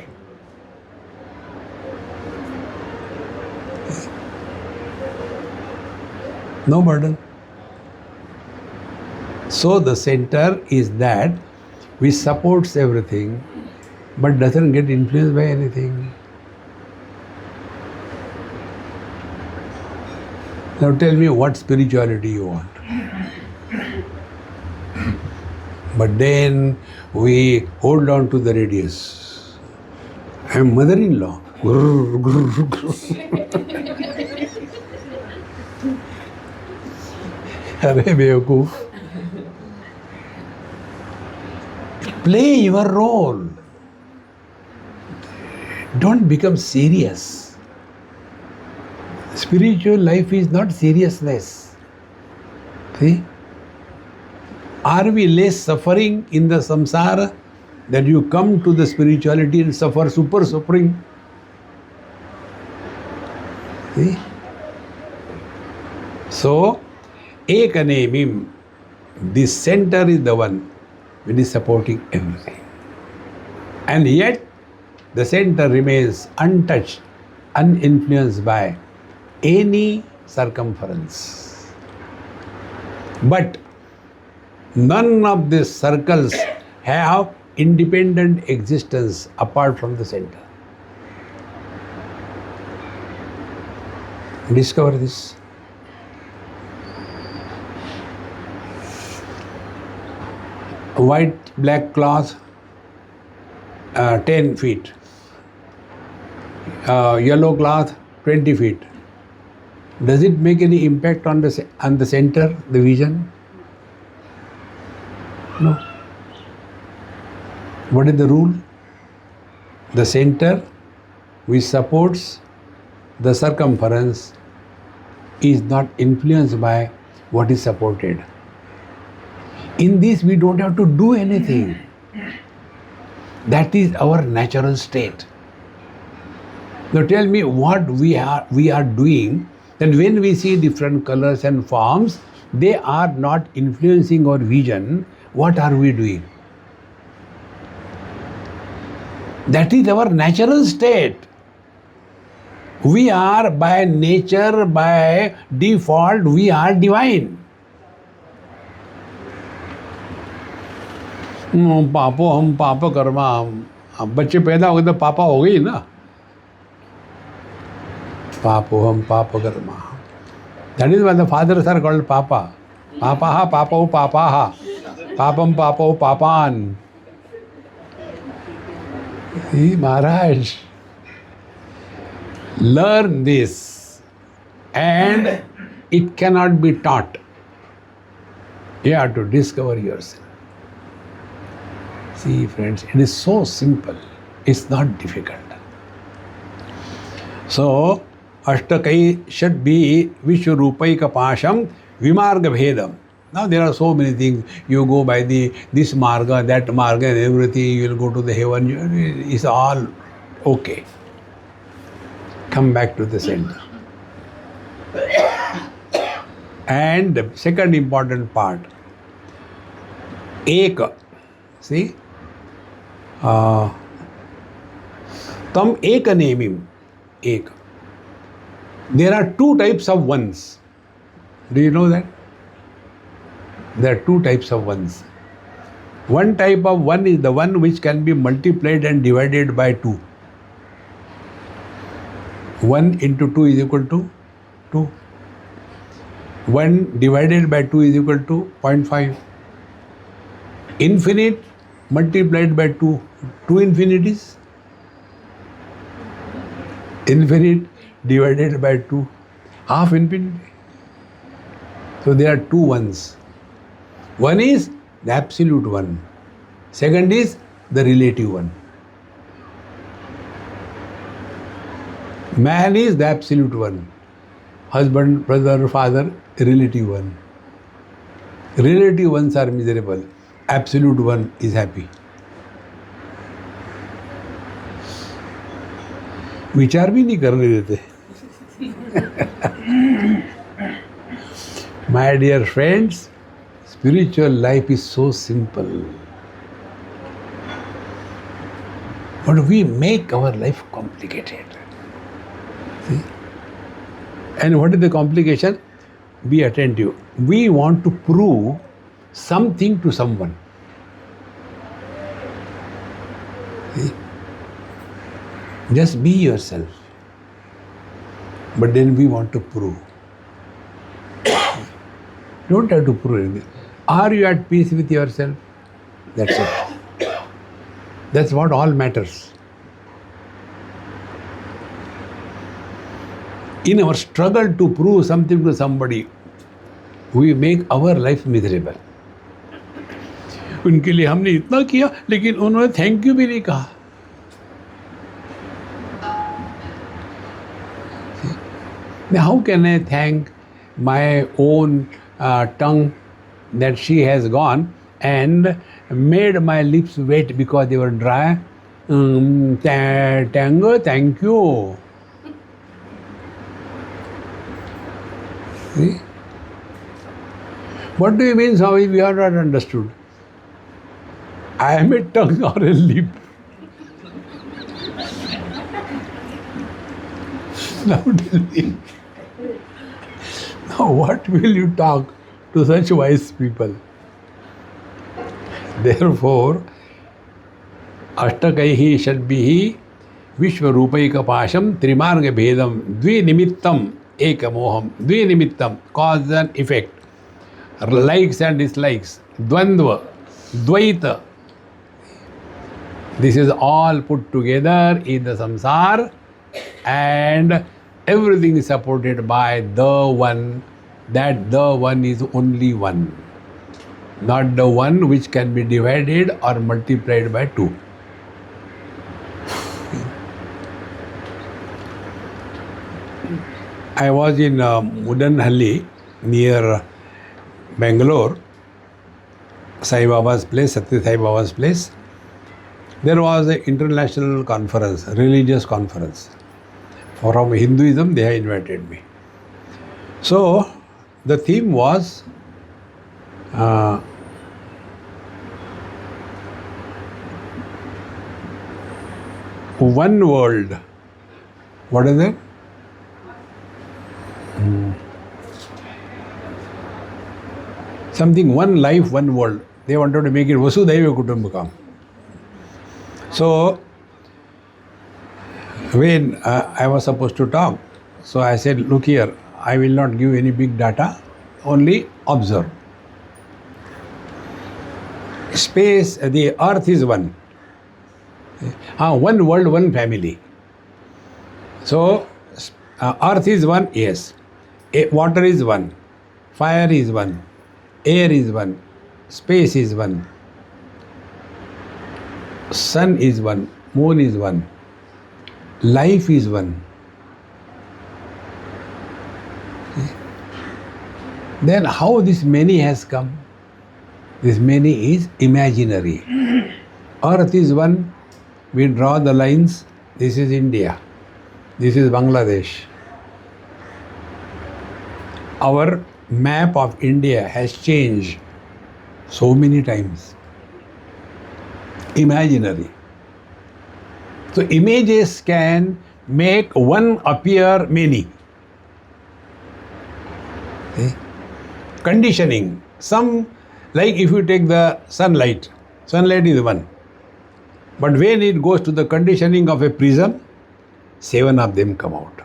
No burden. So the center is that which supports everything but doesn't get influenced by anything. Now tell me what spirituality you want. But then we hold on to the radius. I am mother-in-law. Grrr, grrr, grrr. Arey bewakoof. Play your role. Don't become serious. Spiritual life is not seriousness. See? Are we less suffering in the samsara that you come to the spirituality and suffer super suffering? See? So, ekanemim, the center is the one which is supporting everything. And yet, the center remains untouched, uninfluenced by any circumference. But none of these circles have independent existence apart from the center. Discover this. White, black cloth, 10 feet. Yellow cloth, 20 feet. Does it make any impact on the center, the vision? No. What is the rule? The center which supports the circumference is not influenced by what is supported. In this we don't have to do anything. That is our natural state. Now tell me what we are doing, that when we see different colors and forms, they are not influencing our vision. What are we doing? That is our natural state. We are by nature, by default, we are divine. पापो हम पाप कर्मा, अब बच्चे पैदा हो गए तो पापा हो गई ना. पापो हम पाप Karma. That is why the fathers are called Papa. Papaha, Papo, Papaha. Papam, Papo, Papan. See, Maharaj, learn this and it cannot be taught. You have to discover yourself. See, friends, it is so simple. It's not difficult. So, Ashtakai should be Vishwarupai Kapasham Vimarga Bhedam. Now there are so many things. You go by this marga, that marga and everything, you will go to the heaven. It's all okay. Come back to the center. And the second important part, Eka. See? Tam Eka Nemim. Eka. There are two types of ones. Do you know that? There are two types of ones. One type of one is the one which can be multiplied and divided by 2. 1 into 2 is equal to 2. 1 divided by 2 is equal to 0.5. Infinite multiplied by 2. 2 infinities. Infinite divided by 2. Half infinity. So there are two ones. One is the absolute one. Second is the relative one. Man is the absolute one. Husband, brother, father, relative one. Relative ones are miserable. Absolute one is happy. विचार भी नहीं करने देते. My dear friends, spiritual life is so simple. But we make our life complicated. See? And what is the complication? Be attentive. We want to prove something to someone. See? Just be yourself. But then we want to prove. Don't have to prove anything. Are you at peace with yourself? That's it. That's what all matters. In our struggle to prove something to somebody, we make our life miserable. उनके लिए हमने इतना किया लेकिन उन्होंने thank you भी नहीं कहा. Now how can I thank my own tongue that she has gone and made my lips wet because they were dry? Thank you. See? What do you mean, Swami? We are not understood. I am a tongue or a lip. Now tell me. Now what will you talk to such wise people? Therefore, Ashtakaihi Shadbihi Vishwarupayikapasham Trimarga Bhedam Dvinimittam Ekamoham. Dvinimittam, cause and effect. Likes and dislikes. Dvandva, Dvaita. This is all put together in the samsara, and everything is supported by the one. That the one is only one. Not the one which can be divided or multiplied by two. I was in Mudanhalli near Bangalore, Sai Baba's place, Satya Sai Baba's place. There was an international conference, religious conference. From Hinduism, they had invited me. So, the theme was one world. What is it? Something, one life, one world. They wanted to make it Vasudhaiva Kutumbakam. So, when I was supposed to talk, so I said, look here, I will not give any big data, only observe. Space, the earth is one. One world, one family. So, earth is one, yes. Water is one. Fire is one. Air is one. Space is one. Sun is one. Moon is one. Life is one. Then how this many has come? This many is imaginary. Earth is one. We draw the lines. This is India. This is Bangladesh. Our map of India has changed so many times. Imaginary. So images can make one appear many. See? Conditioning. Some, like if you take the sunlight is one. But when it goes to the conditioning of a prism, 7 of them come out.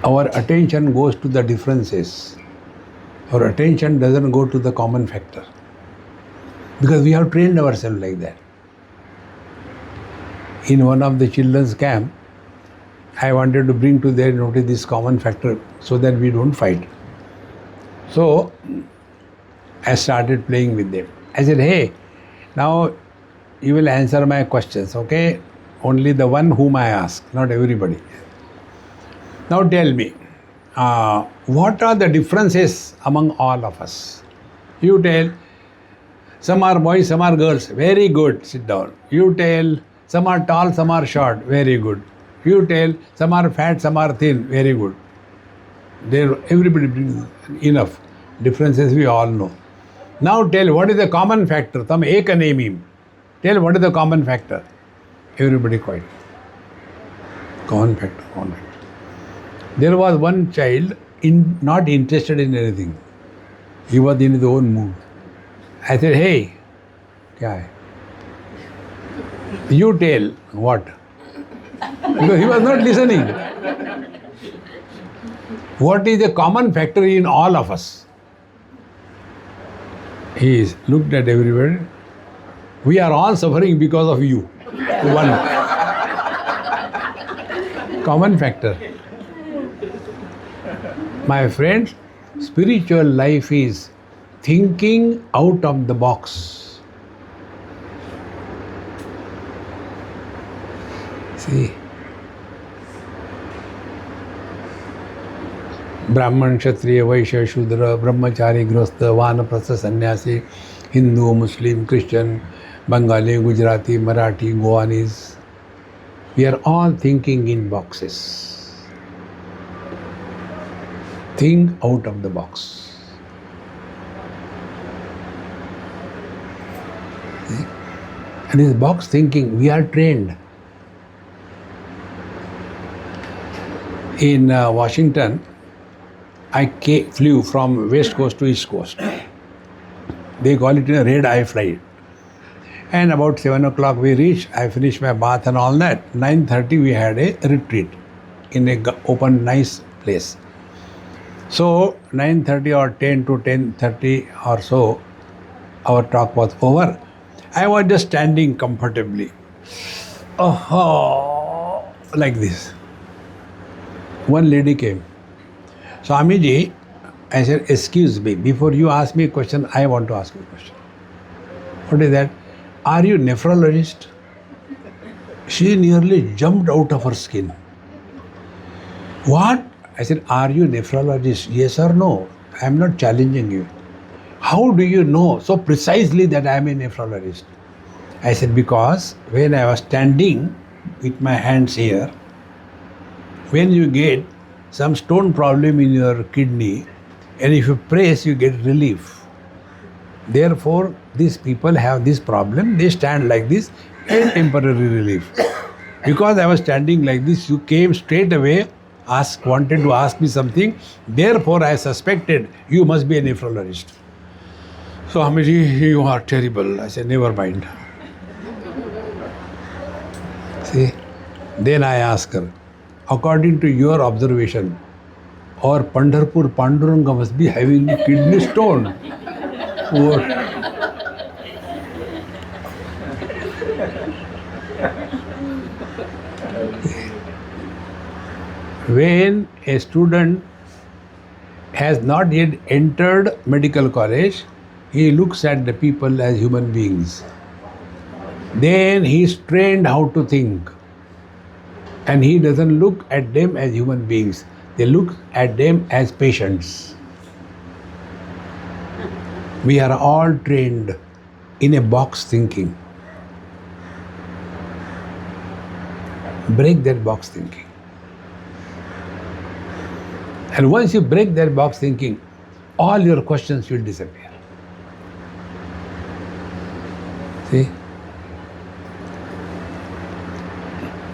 Our attention goes to the differences. Our attention doesn't go to the common factor. Because we have trained ourselves like that. In one of the children's camp, I wanted to bring to their notice this common factor so that we don't fight. So, I started playing with them. I said, hey, now you will answer my questions, okay? Only the one whom I ask, not everybody. Now tell me, what are the differences among all of us? You tell, some are boys, some are girls. Very good, sit down. You tell, some are tall, some are short. Very good. You tell, some are fat, some are thin. Very good. Everybody brings enough. Differences we all know. Now tell, what is the common factor? Tam ek name him. Tell, what is the common factor? Everybody quiet. Common factor, common factor. There was one child not interested in anything. He was in his own mood. I said, hey, kya hai? You tell what? Because he was not listening. What is the common factor in all of us? He looked at everybody. We are all suffering because of you. One. Common factor. My friends, spiritual life is thinking out of the box. See, Brahman, Kshatriya, Vaishya, Shudra, Brahmachari, Grihastha, Vanaprastha, Sannyasi, Hindu, Muslim, Christian, Bengali, Gujarati, Marathi, Goanis. We are all thinking in boxes. Think out of the box. See? And this box thinking, we are trained. In Washington, I flew from West Coast to East Coast. They call it a red eye flight. And about 7 o'clock we reached. I finished my bath and all that. 9:30 we had a retreat in a open, nice place. So 9:30 or 10 to 10:30 or so, our talk was over. I was just standing comfortably. Oh, like this. One lady came. Swamiji, I said, excuse me, before you ask me a question, I want to ask you a question. What is that? Are you nephrologist? She nearly jumped out of her skin. What? I said, are you nephrologist? Yes or no? I am not challenging you. How do you know so precisely that I am a nephrologist? I said, because when I was standing with my hands here, when you get some stone problem in your kidney, and if you press, you get relief. Therefore, these people have this problem, they stand like this and temporary relief. Because I was standing like this, you came straight away, wanted to ask me something, therefore I suspected you must be a nephrologist. So, Hamiji, you are terrible. I said, never mind. See, then I asked her, according to your observation, our Pandharpur Panduranga must be having kidney stone. When a student has not yet entered medical college, he looks at the people as human beings. Then he is trained how to think. And he doesn't look at them as human beings. They look at them as patients. We are all trained in a box thinking. Break that box thinking. And once you break that box thinking, all your questions will disappear. See?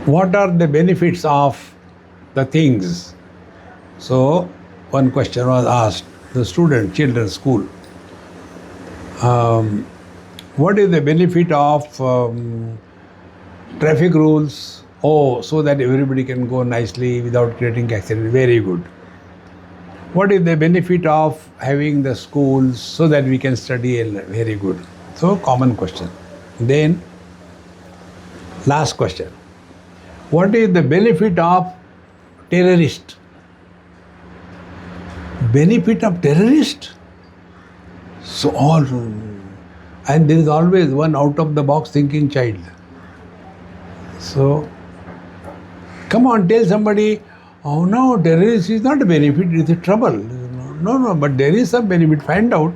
What are the benefits of the things? So, one question was asked, the children, school. What is the benefit of traffic rules? Oh, so that everybody can go nicely without creating accident. Very good. What is the benefit of having the schools so that we can study? Very good. So, common question. Then, last question. What is the benefit of terrorist? Benefit of terrorist? So all, and there is always one out of the box thinking child. So, come on, tell somebody, oh no, terrorist is not a benefit, it is a trouble. No, but there is some benefit, find out.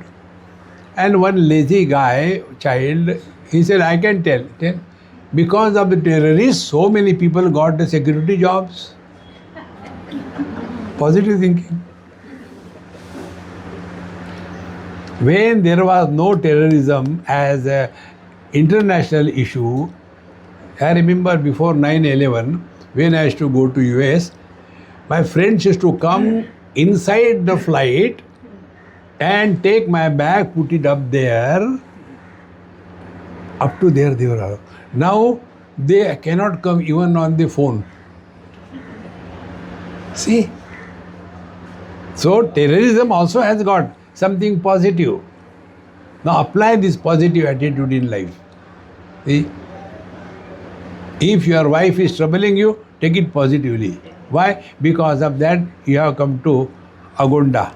And one lazy guy, child, he said, I can tell. Because of the terrorists, so many people got the security jobs. Positive thinking. When there was no terrorism as an international issue, I remember before 9/11, when I used to go to US, my friends used to come inside the flight and take my bag, put it up there. Up to there they were. Now they cannot come even on the phone. See? So terrorism also has got something positive. Now apply this positive attitude in life. See? If your wife is troubling you, take it positively. Why? Because of that you have come to Agonda.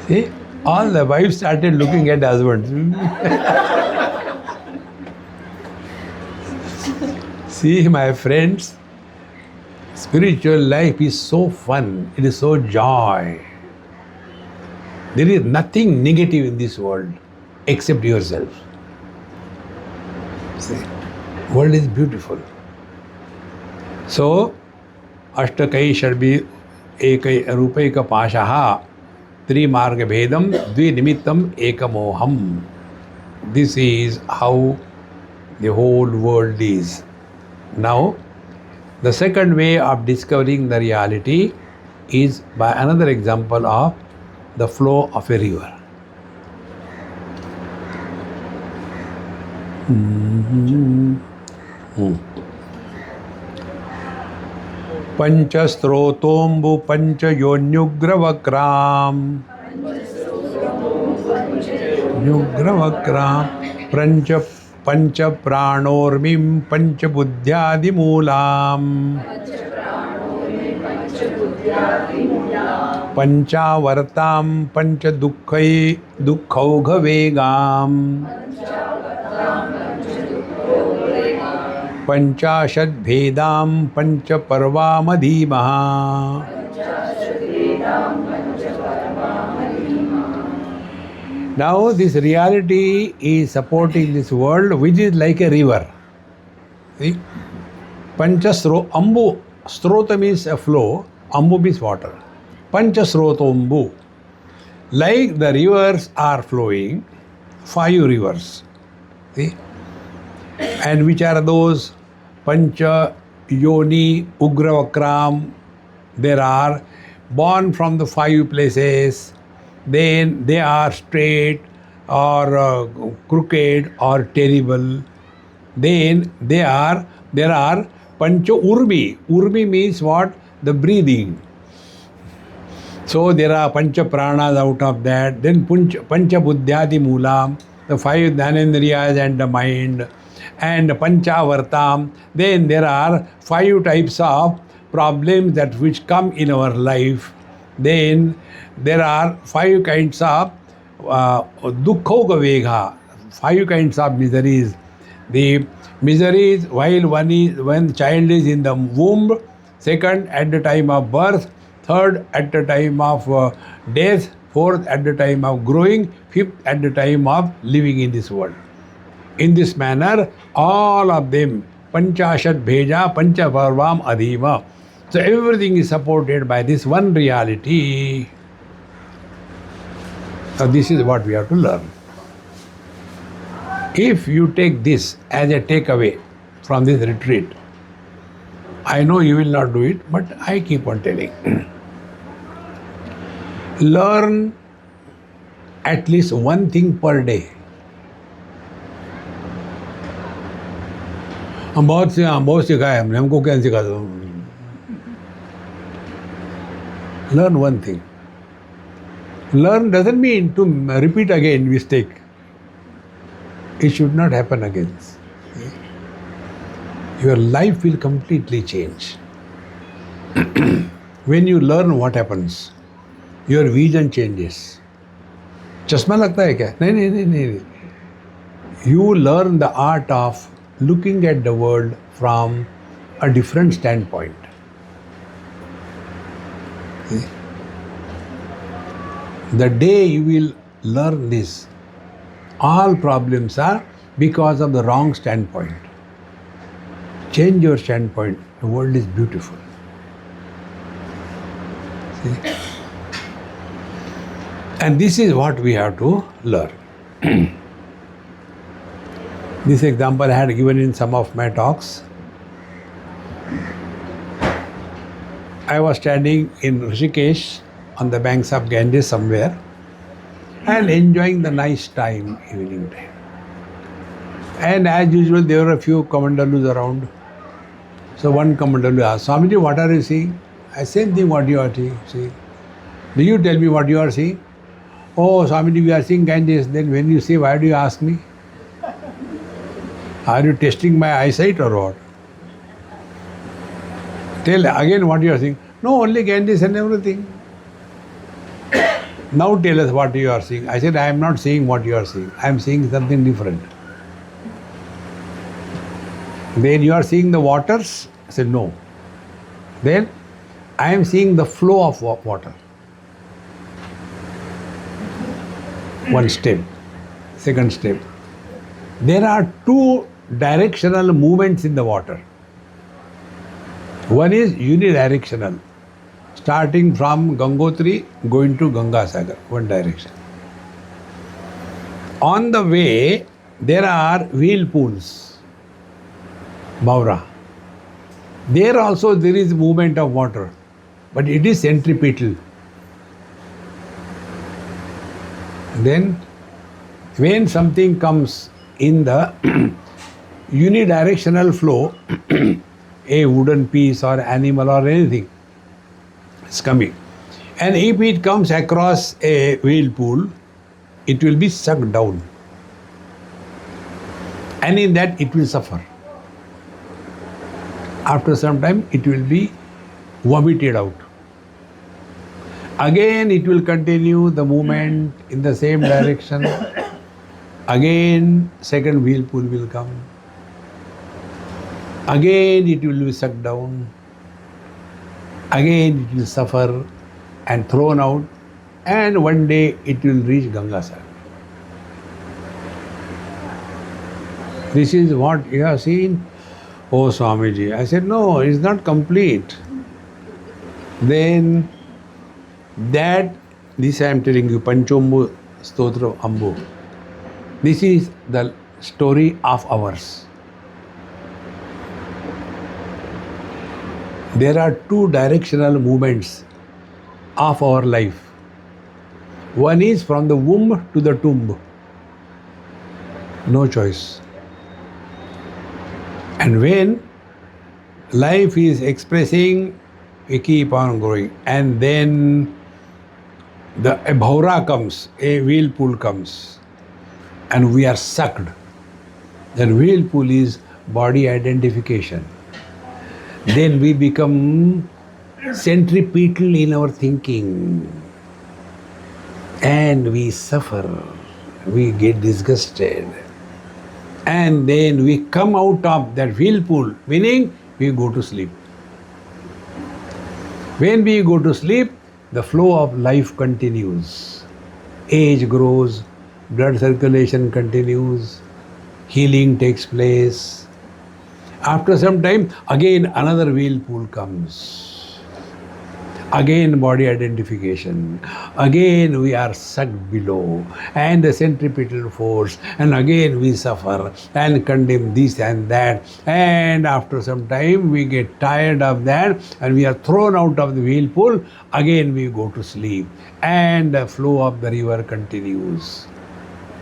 See? All the wives started looking at husbands. See, my friends, spiritual life is so fun. It is so joy. There is nothing negative in this world except yourself. See, world is beautiful. So, Ashtakai Shadbhi Ekai Rupaika Pashaha Trimarga Bhedam Dvinimittam Ekamoham. This is how the whole world is. Now, the second way of discovering the reality is by another example of the flow of a river. Panchastrotombu panchayonyugravakram Nyugravakram Pancha pranormim panchabuddhyadimulam Panchavartam panchadukkhaughavegam Panchashadbhedam panchaparvamadhimaha. Now this reality is supporting this world, which is like a river. See? Ambu, strota means a flow, ambu means water. Panchasrotombu. Like the rivers are flowing, 5 rivers. See? And which are those? Pancha, Yoni, Ugravakram. There are born from the 5 places. Then they are straight or crooked or terrible. Then there are Pancha Urmi. Urmi means what? The breathing. So there are Pancha Pranas out of that. Then Pancha Buddhyadi Moolam, the 5 Dhanendriyas and the mind. And Panchavartam. Then there are 5 types of problems that which come in our life. Then there are 5 kinds of Dukkhaugavegha, 5 kinds of miseries. The miseries when child is in the womb, second at the time of birth, third at the time of death, fourth at the time of growing, fifth at the time of living in this world. In this manner, all of them, Panchashad Bheja, Panchaparvam Adhima. So everything is supported by this one reality. Now this is what we have to learn. If you take this as a takeaway from this retreat, I know you will not do it, but I keep on telling. Learn at least one thing per day. हम बहुत सिखाए हमने, हमको क्या सिखा दो. Learn one thing. Learn doesn't mean to repeat again mistake. It should not happen again. Your life will completely change. When you learn, what happens? Your vision changes. चश्मा लगता है क्या? नहीं. You learn the art of looking at the world from a different standpoint. See? The day you will learn this. All problems are because of the wrong standpoint. Change your standpoint. The world is beautiful. See? And this is what we have to learn. This example I had given in some of my talks. I was standing in Rishikesh on the banks of Ganges somewhere and enjoying the nice time, evening time. And as usual, there were a few Kamandalus around. So one Kamandalu asked, Swamiji, what are you seeing? I said, same thing what you are seeing. Do you tell me what you are seeing? Oh, Swamiji, we are seeing Ganges. Then when you say, why do you ask me? Are you testing my eyesight or what? Tell again what you are seeing. No, only Ganges and everything. Now tell us what you are seeing. I said, I am not seeing what you are seeing. I am seeing something different. Then you are seeing the waters? I said, no. Then I am seeing the flow of water. One step. Second step. There are two directional movements in the water. One is unidirectional, starting from Gangotri going to Ganga Sagar, one direction. On the way, there are whirlpools, Maura. There also there is movement of water, but it is centripetal. Then, when something comes in the unidirectional flow, a wooden piece or animal or anything is coming, and if it comes across a whirlpool, it will be sucked down, and in that it will suffer. After some time, it will be vomited out. Again, it will continue the movement in the same direction. Again, second whirlpool will come. Again, it will be sucked down. Again, it will suffer and thrown out. And one day, it will reach Ganga Sagar. This is what you have seen. Oh, Swamiji. I said, no, it's not complete. Then, this I am telling you, Panchombu Stotra Ambu. This is the story of ours. There are two directional movements of our life. One is from the womb to the tomb. No choice. And when life is expressing, we keep on growing. And then a bhaura comes, a whirlpool comes, and we are sucked. Then whirlpool is body identification. Then we become centripetal in our thinking. And we suffer. We get disgusted. And then we come out of that whirlpool, meaning we go to sleep. When we go to sleep, the flow of life continues. Age grows, blood circulation continues, healing takes place. After some time, again another whirlpool comes. Again body identification. Again we are sucked below, and the centripetal force, and again we suffer and condemn this and that, and after some time we get tired of that and we are thrown out of the whirlpool. Again we go to sleep, and the flow of the river continues,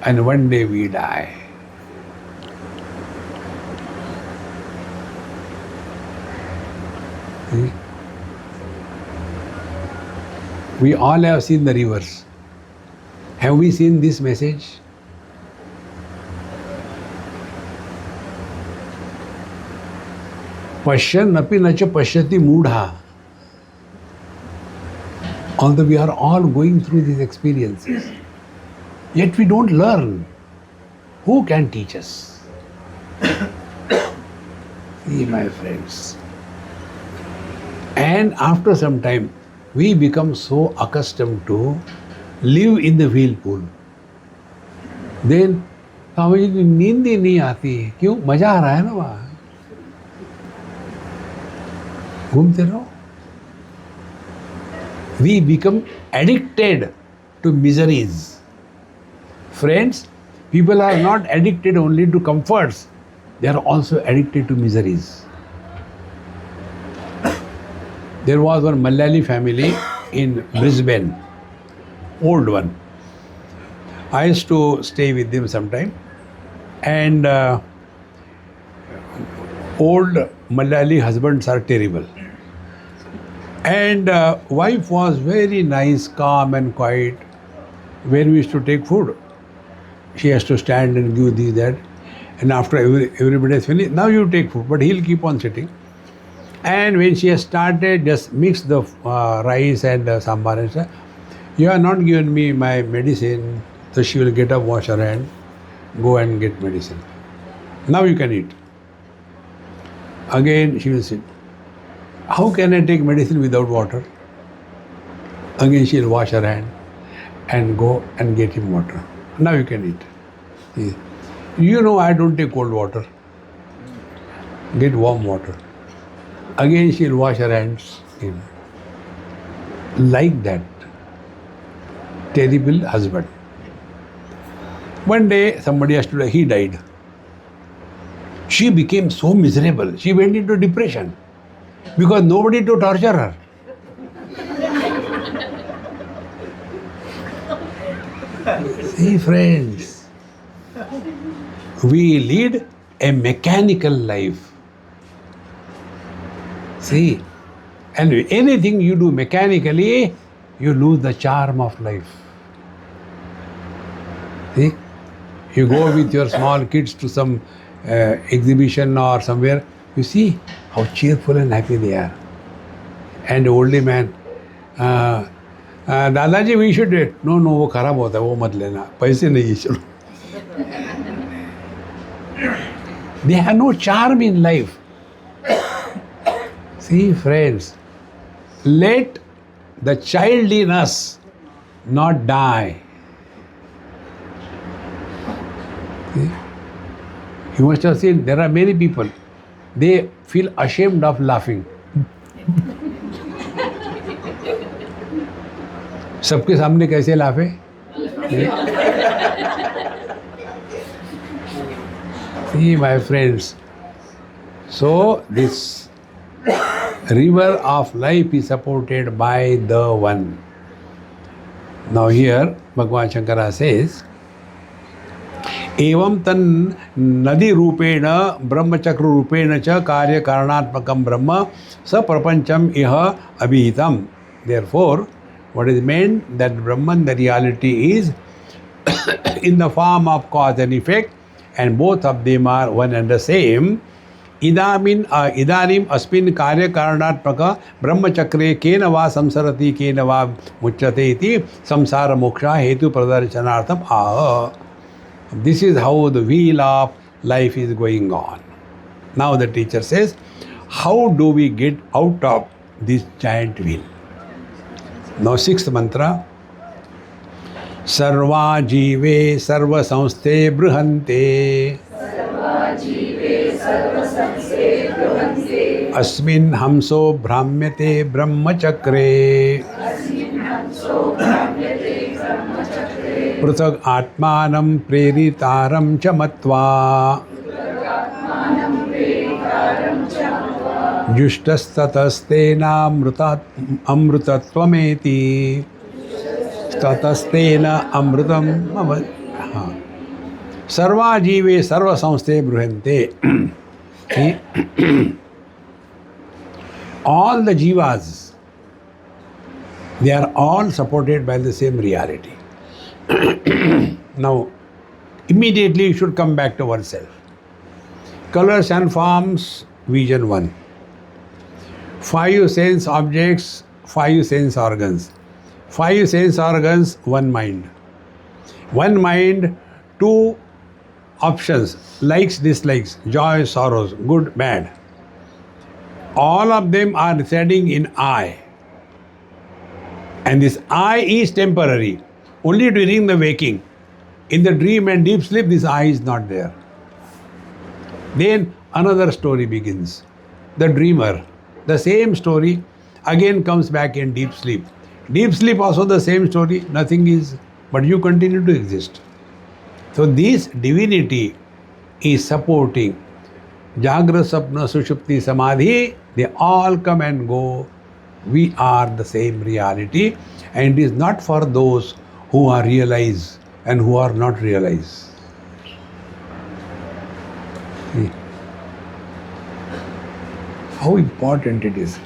and one day we die. See? We all have seen the rivers. Have we seen this message? Pashyan api nacha pashyati moodha. Although we are all going through these experiences, yet we don't learn. Who can teach us? See, my friends. And after some time, we become so accustomed to live in the whirlpool. Then Swami ji नींद ही नहीं आती, क्यों? मजा आ रहा है ना वहाँ, घूमते रहो. We become addicted to miseries. Friends, people are not addicted only to comforts, they are also addicted to miseries. There was one Malayali family in Brisbane, old one. I used to stay with them sometime, and old Malayali husbands are terrible. And wife was very nice, calm and quiet. When we used to take food, she has to stand and give this, that. And after everybody has finished, now you take food, but he'll keep on sitting. And when she has started, just mix the rice and sambar and stuff. You have not given me my medicine, so she will get up, wash her hand, go and get medicine. Now you can eat. Again she will sit. How can I take medicine without water? Again she will wash her hand and go and get him water. Now you can eat. You know I don't take cold water. Get warm water. Again she will wash her hands. Like that. Terrible husband. One day somebody has to die. He died. She became so miserable. She went into depression because nobody to torture her. See, friends, we lead a mechanical life. See, and anything you do mechanically, you lose the charm of life. See, you go with your small kids to some exhibition or somewhere, you see how cheerful and happy they are. And the old man, दादाजी we should do it. No, वो खराब होता है, वो मत लेना, पैसे नहीं चलो. They have no charm in life. See, friends, let the child in us not die. See? You must have seen, there are many people, they feel ashamed of laughing. सबके सामने कैसे लाफे? See, my friends, so this river of life is supported by the one. Now here, Bhagavan Shankara says, एवं तन नदी रूपेण ब्रह्मचक्र रूपेण च कार्य कारणात्मकं ब्रह्म सप्रपंचम इह अभिहितम. Therefore, what is meant that Brahman, the reality, is in the form of cause and effect, and both of them are one and the same. Idanim asmin karya karanatmaka brahmachakre kena va samsarati kena va muchyate iti samsara moksha hetu pradarjanartham aha. This is how the wheel of life is going on. Now the teacher says, how do we get out of this giant wheel? Now sixth mantra. Sarva jive sarva samste bruhante. Asmin hamso brahmyate brahmachakre. पृथक आत्मानं प्रेरितारं च मत्वा जुष्टस्ततस्तेनामृतत्वमेति ततस्तेन अमृतम सर्वा जीवे सर्व संस्थे बृहन्ते. All the jivas, they are all supported by the same reality. Now, immediately you should come back to oneself. Colors and forms, vision 1. 5 sense objects, 5 sense organs. 5 sense organs, 1 mind. 1 mind, 2 options, likes, dislikes, joy, sorrows, good, bad. All of them are residing in I. And this I is temporary. Only during the waking. In the dream and deep sleep, this I is not there. Then another story begins. The dreamer, the same story, again comes back in deep sleep. Deep sleep also the same story, nothing is, but you continue to exist. So this divinity is supporting Jagra, Sapna, Sushupti, Samadhi. They all come and go. We are the same reality, and it is not for those who are realized and who are not realized. See how important it is.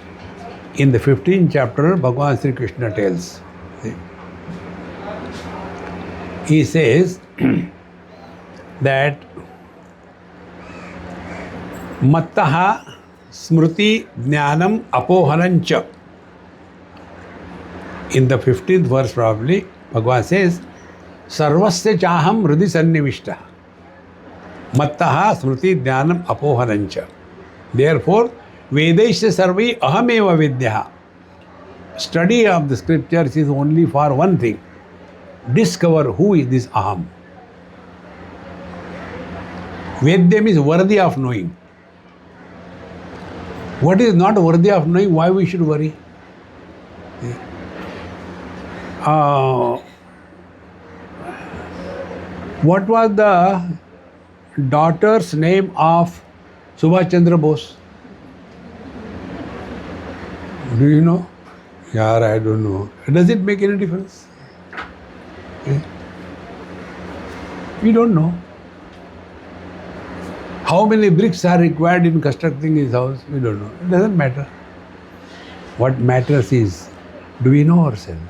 In the 15th chapter, Bhagavan Sri Krishna tells, he says that mattaha smriti jnanam apohanancha. In the 15th verse probably, Bhagavan says, sarvasya chaham hridi sannivishta. Mattaha smriti jnanam apohanancha. Therefore, Vedaisya sarvi ahameva vidyaha. Study of the scriptures is only for one thing. Discover who is this aham. Vedyam is worthy of knowing. What is not worthy of knowing, why we should worry? What was the daughter's name of Subhash Chandra Bose? Do you know? Yaar, I don't know. Does it make any difference? We don't know. How many bricks are required in constructing his house? We don't know. It doesn't matter. What matters is, do we know ourselves?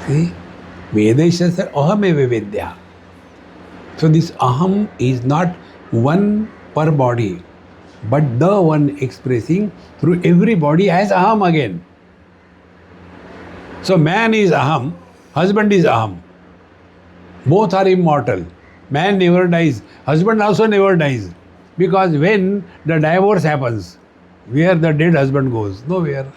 See? Vedaisya sar ahameva vidya. So this aham is not one per body, but the one expressing through every body as aham again. So man is aham, husband is aham. Both are immortal. Man never dies, husband also never dies. Because when the divorce happens, where the dead husband goes? Nowhere.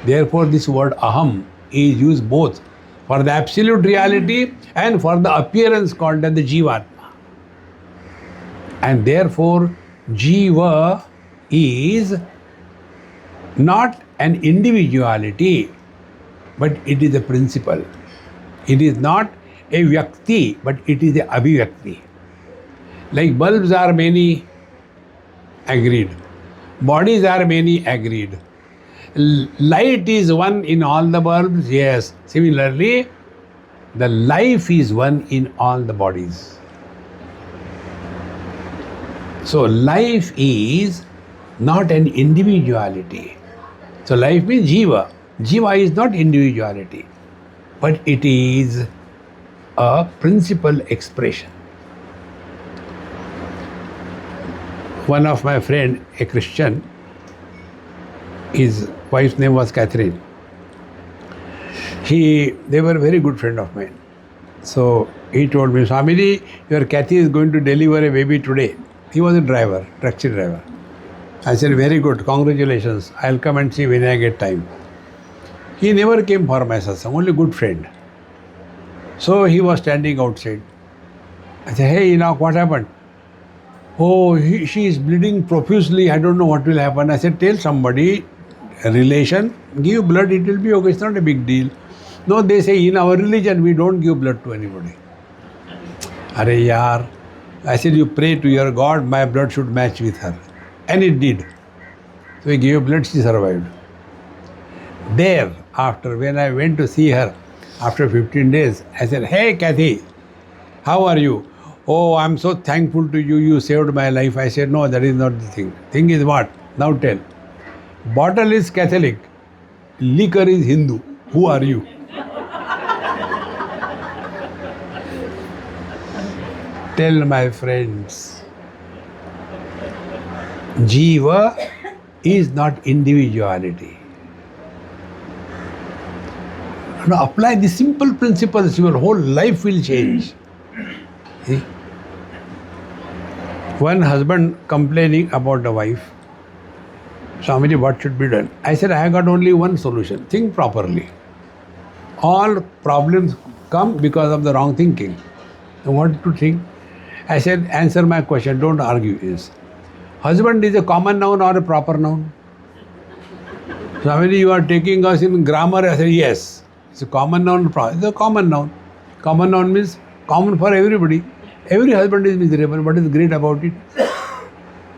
Therefore this word aham is used both for the absolute reality and for the appearance called as the Jivatma. And therefore Jiva is not an individuality, but it is a principle. It is not a Vyakti, but it is a Abhivyakti. Like bulbs are many, agreed. Bodies are many, agreed. Light is one in all the bulbs, yes. Similarly, the life is one in all the bodies. So life is not an individuality. So life means Jiva. Jiva is not individuality, but it is a principal expression. One of my friend, a Christian, his wife's name was Catherine. They were a very good friend of mine. So he told me, Swamiji, your Kathy is going to deliver a baby today. He was a driver, taxi driver. I said, very good, congratulations. I'll come and see when I get time. He never came for my satsang, only good friend. So he was standing outside. I said, hey, now what happened? Oh, she is bleeding profusely. I don't know what will happen. I said, tell somebody, a relation, give blood, it will be okay. It's not a big deal. No, they say in our religion, we don't give blood to anybody. Are yaar. I said, you pray to your God, my blood should match with her. And it did. So he gave blood, she survived. Thereafter, when I went to see her, after 15 days, I said, hey Kathy, how are you? Oh, I'm so thankful to you, you saved my life. I said, no, that is not the thing. Thing is what? Now tell. Bottle is Catholic, liquor is Hindu. Who are you? Tell my friends, Jiva is not individuality. Now apply the simple principles, your whole life will change. See? One husband complaining about the wife, Swamiji, what should be done? I said, I have got only one solution. Think properly. All problems come because of the wrong thinking. What to think? I said, answer my question, don't argue. Is husband is a common noun or a proper noun? Swamiji, you are taking us in grammar. I said, yes. It's a common noun. It's a common noun. Common noun means common for everybody. Every husband is miserable. What is great about it?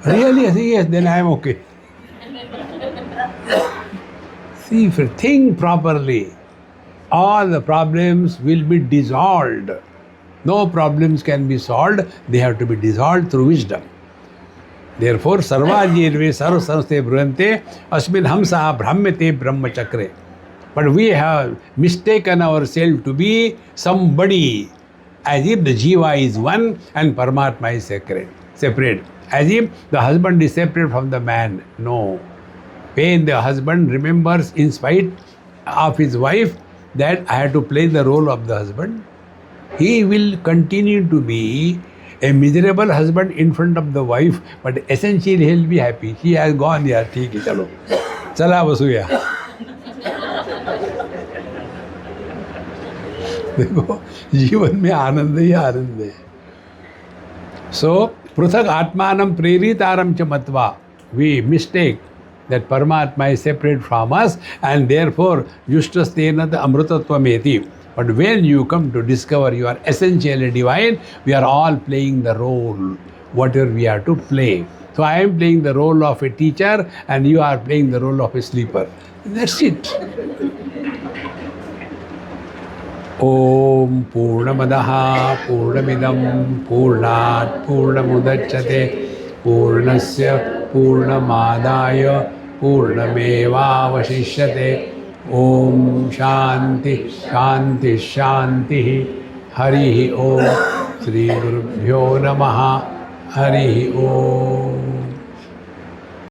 Really? I say, yes, then I am okay. See, if you think properly, all the problems will be dissolved. No problems can be solved. They have to be dissolved through wisdom. Therefore, sarvajirve sarv sanste bruyante asmin hamsa brahmate brahmachakre. But we have mistaken ourselves to be somebody, as if the jiva is one and Paramatma is separate. As if the husband is separate from the man. No. When the husband remembers in spite of his wife that I have to play the role of the husband, he will continue to be a miserable husband in front of the wife, but essentially he will be happy. She has gone, yeah, ठीक है, चलो, चला बसूया. देखो, जीवन में आनंद ही आनंद है. So, पृथक आत्मानं प्रेरितारं च मत्वा, we mistake that Paramatma is separate from us, and therefore Jushtastena amrutatvam. But when you come to discover you are essentially divine, we are all playing the role, whatever we are to play. So I am playing the role of a teacher and you are playing the role of a sleeper. That's it. Om Purnamadaha Purnamidam Purnat Purnamudachyate Purnasya Purnamadaya Purnameva Vashishyate. Om Shanti Shanti Shanti. Hari Om. Shri Gurubhyo Namaha. Hari Om.